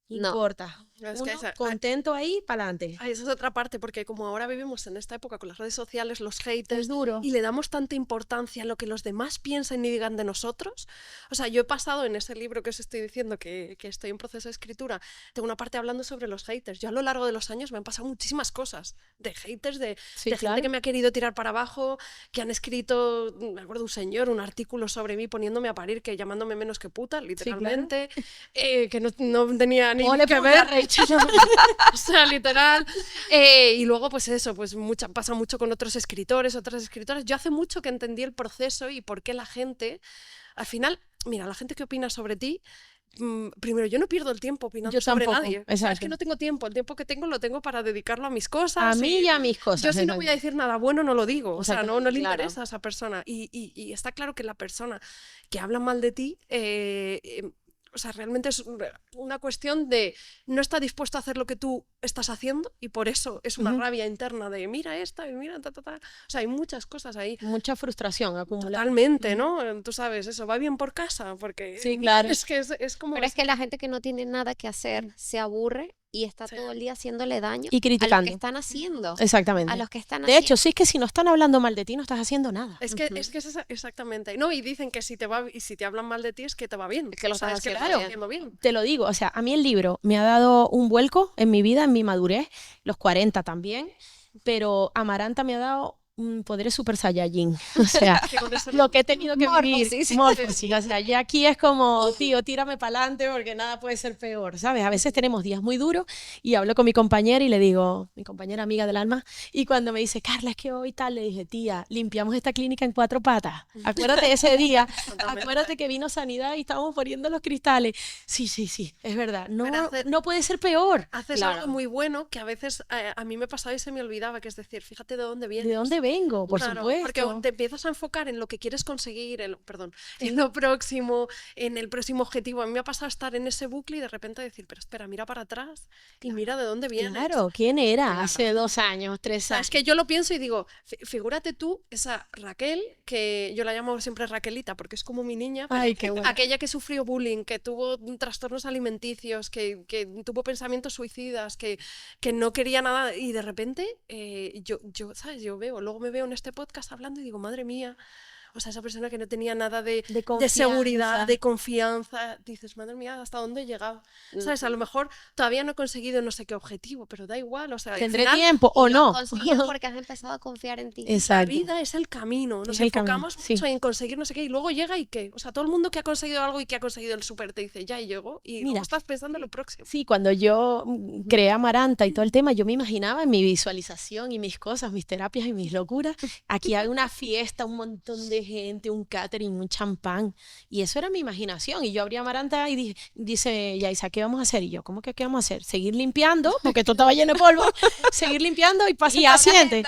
No.
importa.
Es que
Uno
esa-
contento ahí, para adelante.
Esa es otra parte, porque como ahora vivimos en esta época con las redes sociales, los haters,
Es duro.
y le damos tanta importancia a lo que los demás piensan y digan de nosotros. O sea, yo he pasado en ese libro que os estoy diciendo que estoy en proceso de escritura, tengo una parte hablando sobre los haters. Yo a lo largo de los años me han pasado muchísimas cosas de haters, de
Sí,
gente
claro.
que me ha querido tirar para abajo, que han escrito, me acuerdo un señor, un artículo sobre mí poniéndome a parir, que llamándome menos que puta, literalmente, que no tenía ni
Ole,
que
puta,
ver.
Rachel.
O sea, literal. Y luego, pues eso, pues pasa mucho con otros escritores, otras escritoras. Yo hace mucho que entendí el proceso y por qué la gente, al final, mira, la gente que opina sobre ti, primero, yo no pierdo el tiempo opinando
Yo
sobre
tampoco,
nadie. O sea, es
exacto.
que no tengo tiempo. El tiempo que tengo lo tengo para dedicarlo a mis cosas.
A mí y a mis cosas.
Yo si no
exacto.
voy a decir nada bueno, no lo digo. O sea,
Exacto,
no le
claro.
interesa a esa persona. Y está claro que la persona que habla mal de ti, o sea, realmente es una cuestión de no está dispuesto a hacer lo que tú estás haciendo y por eso es una
Ujú.
rabia interna de mira esta y mira ta, ta, ta. O sea, hay muchas cosas ahí.
Mucha frustración acumulada.
Totalmente, ¿no? Tú sabes, eso, va bien por casa, porque
Sí, claro.
es que es como...
Pero es que la gente que no tiene nada que hacer se aburre y está
Sí.
todo el día haciéndole daño
Y
a los
criticando.
que están haciendo.
Exactamente.
A los que están
De
haciendo.
hecho, sí es que si no están hablando mal de ti, no estás haciendo nada.
Es que es exactamente. No, y dicen que si te hablan mal de ti es que te va bien.
Es que lo
O sea,
estás
es que lo
haciendo
estás
bien.
haciendo bien.
Te lo digo, o sea, a mí el libro me ha dado un vuelco en mi vida, en mi madurez, los 40 también, pero Amaranta me ha dado un poder super saiyajin. O sea,
Que con eso-
lo que he tenido que vivir,
Morfosis.
morfosis, o sea, ya aquí es como, tío, tírame para adelante porque nada puede ser peor, ¿sabes? A veces tenemos días muy duros y hablo con mi compañera y le digo, mi compañera amiga del alma, y cuando me dice, Carla, es que hoy tal, le dije, tía, limpiamos esta clínica en 4 patas. Acuérdate de ese día,
Totalmente.
acuérdate que vino Sanidad y estábamos poniendo los cristales. Sí, sí, sí, es verdad, no,
Pero hace-
no puede ser peor.
Haces
Claro.
algo muy bueno que a veces a mí me pasaba y se me olvidaba, que es decir, fíjate de dónde vienes.
¿De dónde vengo? Por
Claro,
supuesto.
porque te empiezas a enfocar en lo que quieres conseguir, en lo próximo, en el próximo objetivo. A mí me ha pasado estar en ese bucle y de repente decir, pero espera, mira para atrás y mira de dónde vienes.
Claro, ¿quién era
Claro.
hace 2 años, 3
O sea,
años?
es que yo lo pienso y digo, figúrate tú, esa Raquel, que yo la llamo siempre Raquelita, porque es como mi niña, pero
Ay, qué bueno.
aquella que sufrió bullying, que tuvo trastornos alimenticios, que tuvo pensamientos suicidas, que no quería nada, y de repente ¿sabes? Yo luego me veo en este podcast hablando y digo, madre mía, o sea, esa persona que no tenía nada de
confianza.
seguridad, de confianza, dices, madre mía, ¿hasta dónde he llegado? ¿Sabes? A lo mejor todavía no he conseguido no sé qué objetivo, pero da igual, o sea, al
Tendré
final,
tiempo o
Lo
no.
has conseguido porque has empezado a confiar en ti.
la
Exacto.
vida es el camino, nos
Es el camino,
enfocamos
sí.
mucho en conseguir no sé qué y luego llega y qué, o sea, todo el mundo que ha conseguido algo y que ha conseguido el súper te dice, ya llegó y
Mira.
luego estás pensando en lo próximo.
Sí, cuando yo creé Amaranta y todo el tema, yo me imaginaba en mi visualización y mis cosas, mis terapias y mis locuras, aquí hay una fiesta, un montón de gente, un catering, un champán, y eso era mi imaginación, y yo abrí Amaranta y dice Yaisa, ¿qué vamos a hacer? Y yo, ¿cómo que qué vamos a hacer? Seguir limpiando, porque esto estaba lleno de polvo, seguir limpiando y pase el paciente.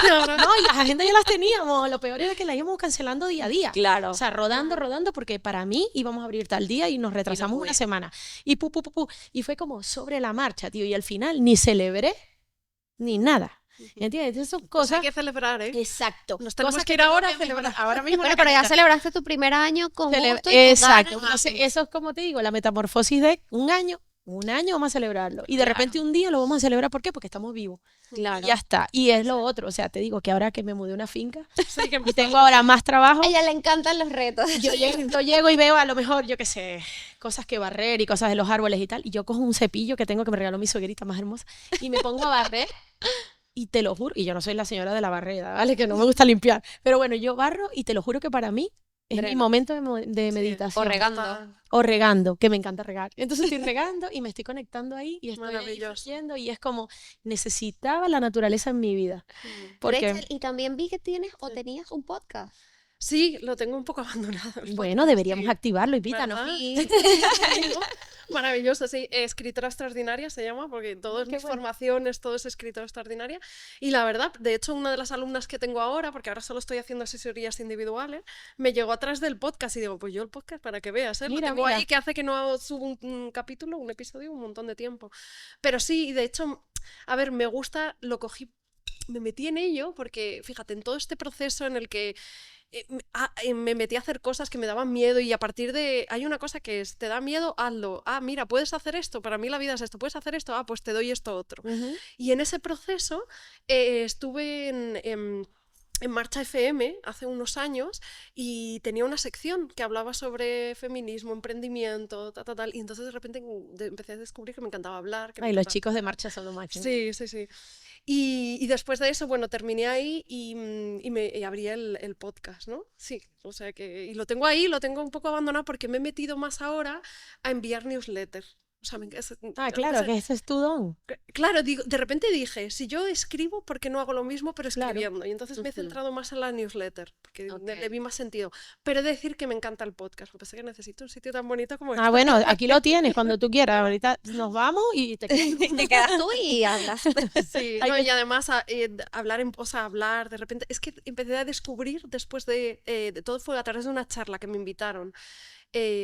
No, y las agendas ya las teníamos, lo peor era que las íbamos cancelando día a día.
Claro.
O sea, rodando, porque para mí íbamos a abrir tal día y nos retrasamos una semana. Y y fue como sobre la marcha, tío. Y al final ni celebré ni nada. ¿Entiendes? Entonces son
Pues hay
cosas.
que celebrar, ¿eh?
Exacto.
Nos tenemos
cosas
que ir
tengo
ahora a
que mejorar.
celebrar.
Ahora mismo.
Bueno,
la
pero ya
carita.
celebraste tu primer año con gusto y con
Exacto.
ganas.
Entonces, eso es como te digo, la metamorfosis de un año vamos a celebrarlo. Y de repente un día lo vamos a celebrar. ¿Por qué? Porque estamos vivos.
Claro.
Y ya está. Y es lo otro. O sea, te digo que ahora que me mudé a una finca
Sí, que
y tengo ahora más trabajo.
A ella le encantan los retos.
Yo llego y veo a lo mejor, yo qué sé, cosas que barrer y cosas de los árboles y tal, y yo cojo un cepillo que tengo que me regaló mi suegrita más hermosa y me pongo a barrer y te lo juro, y yo no soy la señora de la barrera, ¿vale? Que no me gusta limpiar, pero bueno, yo barro y te lo juro que para mí es mi momento de meditación.
O regando.
O regando, que me encanta regar. Entonces estoy regando y me estoy conectando ahí y estoy ahí
Maravilloso.
fluyendo y es como necesitaba la naturaleza en mi vida. Porque,
Rachel, y también vi que tienes o tenías un podcast.
Sí, lo tengo un poco abandonado.
bueno, deberíamos activarlo, invítanos.
¿Verdad? Maravilloso, sí. Escritora extraordinaria se llama, porque todo es
qué
mis
bueno.
formaciones, todo es escritora extraordinaria. Y la verdad, de hecho, una de las alumnas que tengo ahora, porque ahora solo estoy haciendo asesorías individuales, me llegó atrás del podcast y digo, pues yo el podcast para que veas, ¿eh?
Mira,
Lo tengo
mira.
ahí que hace que no subo un capítulo, un episodio, un montón de tiempo. Pero sí, y de hecho, a ver, me gusta, lo cogí, me metí en ello, porque fíjate, en todo este proceso en el que me metí a hacer cosas que me daban miedo y a partir de... Hay una cosa que es, te da miedo, hazlo. Ah, mira, puedes hacer esto, para mí la vida es esto, puedes hacer esto, pues te doy esto otro. Y en ese proceso estuve en Marcha FM hace unos años y tenía una sección que hablaba sobre feminismo, emprendimiento, tal, y entonces de repente empecé a descubrir que me encantaba hablar. Que me
Ay, los
encantaba...
chicos de marcha son lo máximo.
Sí, sí, sí. Y después de eso, bueno, terminé ahí y abrí el podcast, ¿no? Sí, o sea que... Y lo tengo ahí, lo tengo un poco abandonado porque me he metido más ahora a enviar newsletters. O sea,
Claro, que ese es tu don.
Claro, de repente dije, si yo escribo, ¿por qué no hago lo mismo pero
Claro.
escribiendo? Y entonces me he centrado más en la newsletter, porque
Ok.
le vi más sentido. Pero he de decir que me encanta el podcast, lo que pasa es que necesito un sitio tan bonito como este.
Bueno, aquí lo tienes cuando tú quieras. Ahorita nos vamos y te quedas.
Te quedas tú y hablas.
Sí,
Hay
no,
que-
y además hablar, de repente, es que empecé a descubrir después de todo fue a través de una charla que me invitaron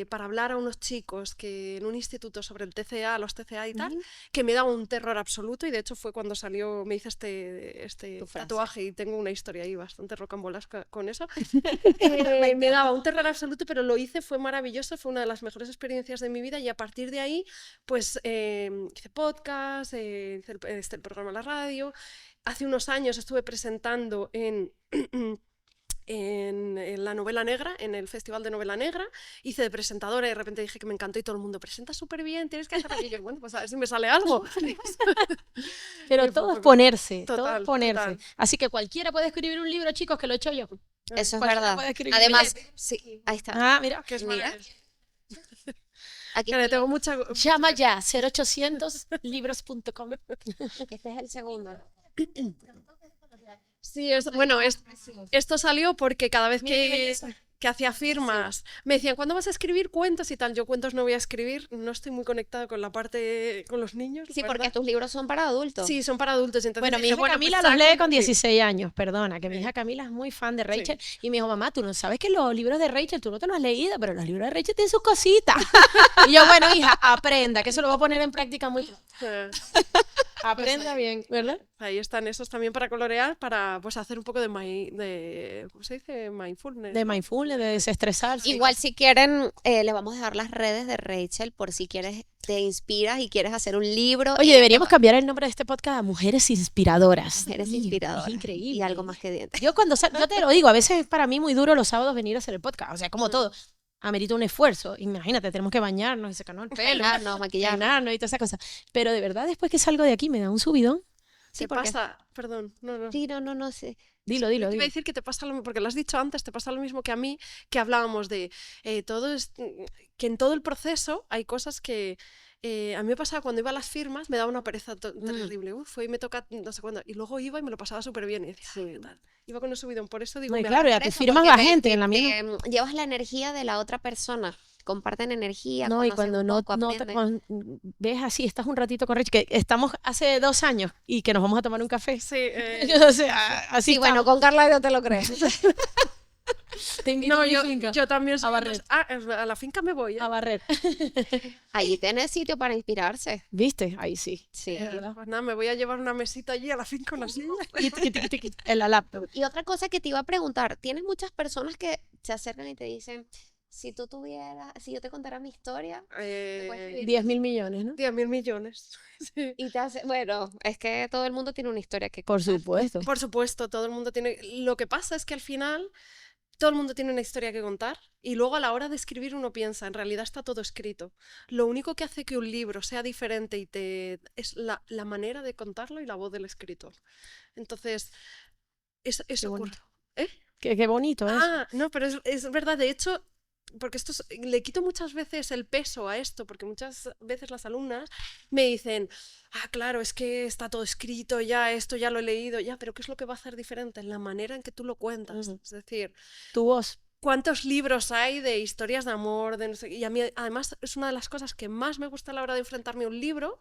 para hablar a unos chicos que en un instituto sobre el TCA, los TCA y tal, que me daba un terror absoluto y de hecho fue cuando salió, me hice este
Tu frase.
tatuaje y tengo una historia ahí bastante rocambolesca con eso. Me daba un terror absoluto, pero lo hice, fue maravilloso, fue una de las mejores experiencias de mi vida y a partir de ahí pues hice podcast, hice el programa en la radio. Hace unos años estuve presentando en la novela negra, en el Festival de Novela Negra, hice de presentadora y de repente dije que me encantó y todo el mundo, presenta súper bien, tienes que hacerlo. Y yo, bueno, pues a ver si me sale algo.
Pero
Sí,
todo es
fue-
ponerse, todo
total,
es ponerse.
total.
Así que cualquiera puede escribir un libro, chicos, que lo he hecho yo.
Eso es
Cualquiera
verdad.
puede escribir.
Además, sí, ahí está.
Mira.
Que es
Mira.
maravilloso.
Aquí
Que le tengo mucha...
Llama ya, 0800libros.com.
este es el segundo.
Sí, esto salió porque cada vez que hacía firmas me decían, ¿cuándo vas a escribir cuentos y tal? Yo cuentos no voy a escribir, no estoy muy conectada con la parte con los niños.
Sí,
la
porque
verdad.
tus libros son para adultos.
Sí, son para adultos. Entonces
Bueno, mi
dije,
hija
pues
Camila los lee
saco-
con
sí.
16 años, perdona, que mi hija Camila es muy fan de Rachel. Y me dijo, mamá, tú no sabes que los libros de Rachel, tú no te los has leído, pero los libros de Rachel tienen sus cositas. Y yo, bueno, hija, aprenda, que eso lo voy a poner en práctica muy pronto. Aprenda bien, ¿verdad?
Ahí están esos también para colorear, para pues hacer un poco de ¿cómo se dice? Mindfulness.
De
¿no?
mindfulness, de desestresarse.
Igual si quieren, les vamos a dejar las redes de Rachel por si quieres, te inspiras y quieres hacer un libro.
Oye,
y
deberíamos cambiar el nombre de este podcast a Mujeres Inspiradoras.
Mujeres
Sí,
inspiradoras.
Es increíble.
Y algo más que dientes.
Yo yo te lo digo, a veces es para mí muy duro los sábados venir a hacer el podcast. O sea, como todo, amerita un esfuerzo. Imagínate, tenemos que bañarnos y secarnos el pelo,
Peinarnos, maquillarnos.
peinarnos y todas esas cosas. Pero de verdad, después que salgo de aquí me da un subidón.
Sí,
¿Qué
porque...
pasa? Perdón, no.
Sí, no sé.
Dilo.
Te iba a decir que te pasa lo mismo, porque lo has dicho antes, te pasa lo mismo que a mí, que hablábamos de que en todo el proceso hay cosas que a mí me pasaba cuando iba a las firmas, me daba una pereza terrible. Hoy me toca no sé cuándo. Y luego iba y me lo pasaba súper bien. Y decía, "Ay, tal". Iba con el subidón. Por eso digo,
No, y
me
claro, ya
Por
te
eso,
firmas
porque
la gente en la misma.
llevas la energía de la otra persona. Comparten energía,
No, y
conocen
cuando
un
no,
poco,
no te
aprenden.
ves así, estás un ratito con Rich, que estamos hace 2 años y que nos vamos a tomar un café.
Sí,
O sea, así
Sí, bueno,
estamos.
con Carla no te lo crees.
Te invito
no,
a mi finca,
yo también soy
a barrer.
a la finca me voy.
a barrer.
Allí tienes sitio para inspirarse.
¿Viste? Ahí sí.
Sí.
Es verdad.
Pues nada, me voy a llevar una mesita allí a la finca, una silla.
En la laptop.
Y otra cosa que te iba a preguntar, tienes muchas personas que se acercan y te dicen, si yo te contara mi historia, puedes escribir
10.000 millones, ¿no?
10.000 millones. Sí.
y te hace, bueno, es que todo el mundo tiene una historia que
Por
contar.
supuesto.
Por supuesto, todo el mundo tiene... Lo que pasa es que al final todo el mundo tiene una historia que contar y luego a la hora de escribir uno piensa, en realidad está todo escrito. Lo único que hace que un libro sea diferente es la manera de contarlo y la voz del escritor. Entonces, eso ocurre.
bonito.
¿Eh?
Qué bonito es.
Ah, no, pero es verdad, de hecho, porque le quito muchas veces el peso a esto, porque muchas veces las alumnas me dicen, claro, es que está todo escrito ya, esto ya lo he leído, ya, pero ¿qué es lo que va a hacer diferente? La manera en que tú lo cuentas. Es decir,
Tu voz.
¿cuántos libros hay de historias de amor? De no sé, y a mí, además, es una de las cosas que más me gusta a la hora de enfrentarme a un libro,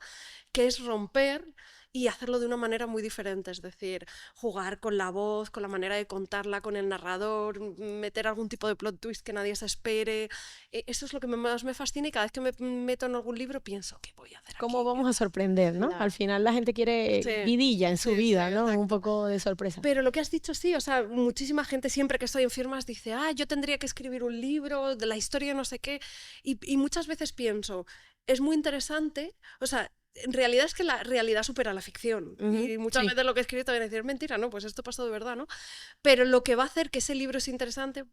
que es romper y hacerlo de una manera muy diferente, es decir, jugar con la voz, con la manera de contarla, con el narrador, meter algún tipo de plot twist que nadie se espere. Eso es lo que más me fascina y cada vez que me meto en algún libro pienso, ¿qué voy a hacer aquí?
¿Cómo vamos a sorprender, no?
Claro.
Al final la gente quiere
Sí.
vidilla en su
Sí,
vida,
sí,
¿no?
exacto.
Un poco de sorpresa.
Pero lo que has dicho, sí, o sea, muchísima gente siempre que estoy en firmas dice, yo tendría que escribir un libro de la historia no sé qué, y muchas veces pienso, es muy interesante, o sea, en realidad es que la realidad supera la ficción, y muchas
sí.
veces lo que he escrito te van a decir, mentira, no, pues esto pasó de verdad, ¿no? Pero lo que va a hacer que ese libro es interesante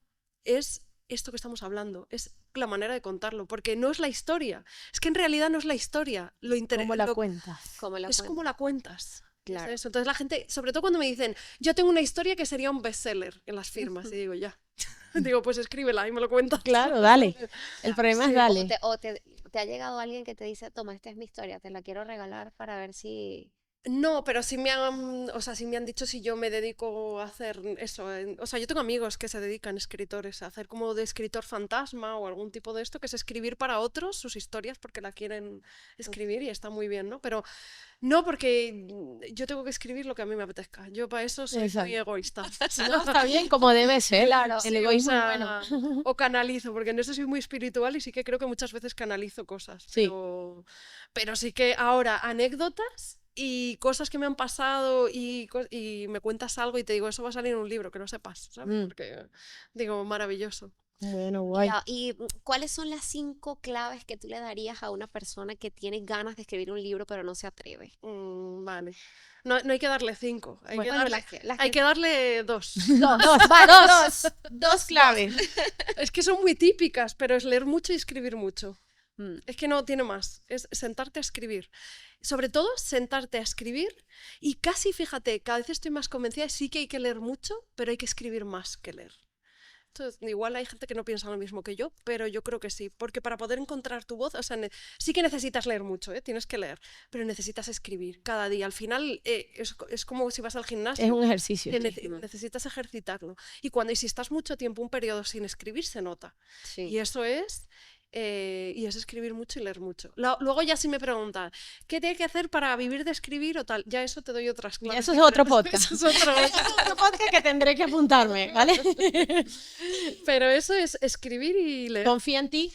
es esto que estamos hablando, es la manera de contarlo, porque no es la historia, es que en realidad no es la historia,
¿Cómo la cuentas?
Como la
es
cuenta.
como la cuentas.
Claro.
Es eso. Entonces la gente, sobre todo cuando me dicen, yo tengo una historia que sería un bestseller en las firmas, y digo, ya. Digo, pues escríbela y me lo cuentas.
Claro, dale. El problema es
Sí.
dale.
O te ha llegado alguien que te dice, toma, esta es mi historia, te la quiero regalar para ver si...
No, pero sí me han dicho si yo me dedico a hacer eso. O sea, yo tengo amigos que se dedican, escritores, a hacer como de escritor fantasma o algún tipo de esto, que es escribir para otros sus historias porque la quieren escribir y está muy bien, ¿no? Pero no porque yo tengo que escribir lo que a mí me apetezca. Yo para eso soy
Exacto.
muy egoísta.
No, está bien como debe ser.
Claro.
El
Sí,
egoísmo
o
es
sea,
bueno.
o canalizo, porque en eso soy muy espiritual y sí que creo que muchas veces canalizo cosas.
Sí.
Pero sí que ahora anécdotas y cosas que me han pasado y me cuentas algo y te digo, eso va a salir en un libro, que no sepas, ¿sabes? Porque digo, maravilloso.
Bueno, guay.
¿Y cuáles son las 5 claves que tú le darías a una persona que tiene ganas de escribir un libro pero no se atreve?
Vale. No hay que darle 5, hay que
Bueno,
darle,
las
hay
que-
que darle 2.
Dos claves.
Es que son muy típicas, pero es leer mucho y escribir mucho.
Mm.
Es que no tiene más, es sentarte a escribir. Sobre todo, sentarte a escribir y casi, fíjate, cada vez estoy más convencida, sí que hay que leer mucho, pero hay que escribir más que leer. Entonces, igual hay gente que no piensa lo mismo que yo, pero yo creo que sí, porque para poder encontrar tu voz, o sea, sí que necesitas leer mucho, tienes que leer, pero necesitas escribir cada día. Al final es como si vas al gimnasio.
Es un ejercicio.
que necesitas ejercitarlo. Y si estás mucho tiempo, un periodo sin escribir, se nota.
Sí.
Y eso es escribir mucho y leer mucho. Luego ya si me preguntan, ¿qué tiene que hacer para vivir de escribir o tal? Ya eso te doy otras claves.
Eso es otro podcast.
Eso es
Otro podcast que tendré que apuntarme, ¿vale?
Pero eso es escribir y leer.
Confía en ti.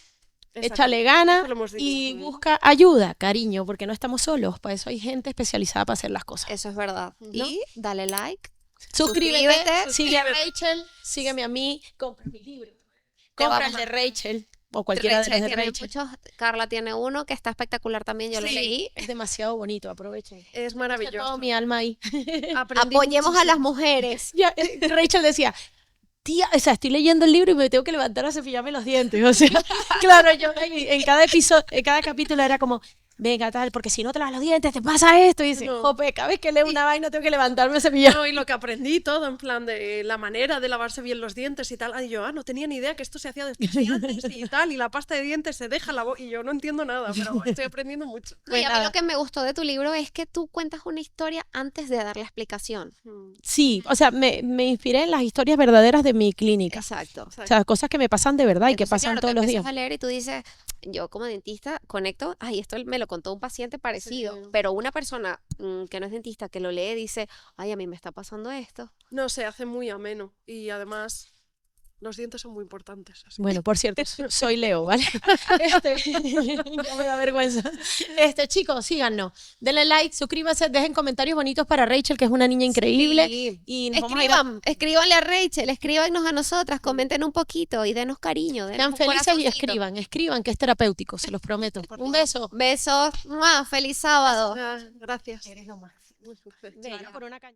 échale ganas
Eso lo hemos dicho
y
también.
busca ayuda, cariño, porque no estamos solos. Para eso hay gente especializada para hacer las cosas.
Eso es verdad. Y dale like.
Suscríbete, sigue a
suscríbete.
Rachel, sígueme a mí, compra mi libro.
Te
Compra
vamos
el de
a-
Rachel o cualquiera de los de
Tiene
Rachel.
muchos. Carla tiene uno que está espectacular también, yo lo
Sí,
leí.
es demasiado bonito, aprovechen.
Es
Puse
maravilloso.
toda mi alma ahí.
Aprendí
Apoyemos a las
muchísimo.
mujeres.
Ya, Rachel decía, tía, o sea, estoy leyendo el libro y me tengo que levantar a cepillarme los dientes. O sea, claro, yo en cada episodio, en cada capítulo era como, venga, tal, porque si no te lavas los dientes, te pasa esto. Y dice,
No.
jope, cada vez que leo una vaina tengo que levantarme a cepillar.
No, y lo que aprendí todo, en plan de la manera de lavarse bien los dientes y tal. Y yo, no tenía ni idea que esto se hacía después y antes y tal. Y la pasta de dientes se deja la boca. Y yo no entiendo nada, pero estoy aprendiendo mucho.
No, y a mí
nada.
lo que me gustó de tu libro es que tú cuentas una historia antes de dar la explicación.
Sí, o sea, me inspiré en las historias verdaderas de mi clínica.
Exacto.
O sea, cosas que me pasan de verdad y que
Entonces,
pasan
claro,
todos
tú
los
empiezas
días.
a leer y tú dices, yo como dentista conecto, ay, esto me lo contó un paciente parecido,
Sí.
pero una persona que no es dentista que lo lee dice, ay, a mí me está pasando esto.
No, se hace muy ameno. Y además, los dientes son muy importantes. así.
Bueno, por cierto, soy Leo, ¿vale? Ya me da vergüenza. Chicos, síganos. Denle like, suscríbanse, dejen comentarios bonitos para Rachel, que es una niña increíble.
Sí.
Y nos vamos a ir a...
Escríbanle a Rachel, escríbanos a nosotras, comenten un poquito y denos cariño. Denos
Sean
un
felices y
corazoncito.
escriban, que es terapéutico, se los prometo. Un beso.
Besos, ¡mua! Feliz sábado.
Gracias.
Eres lo máximo.
Bella.
Por una caña.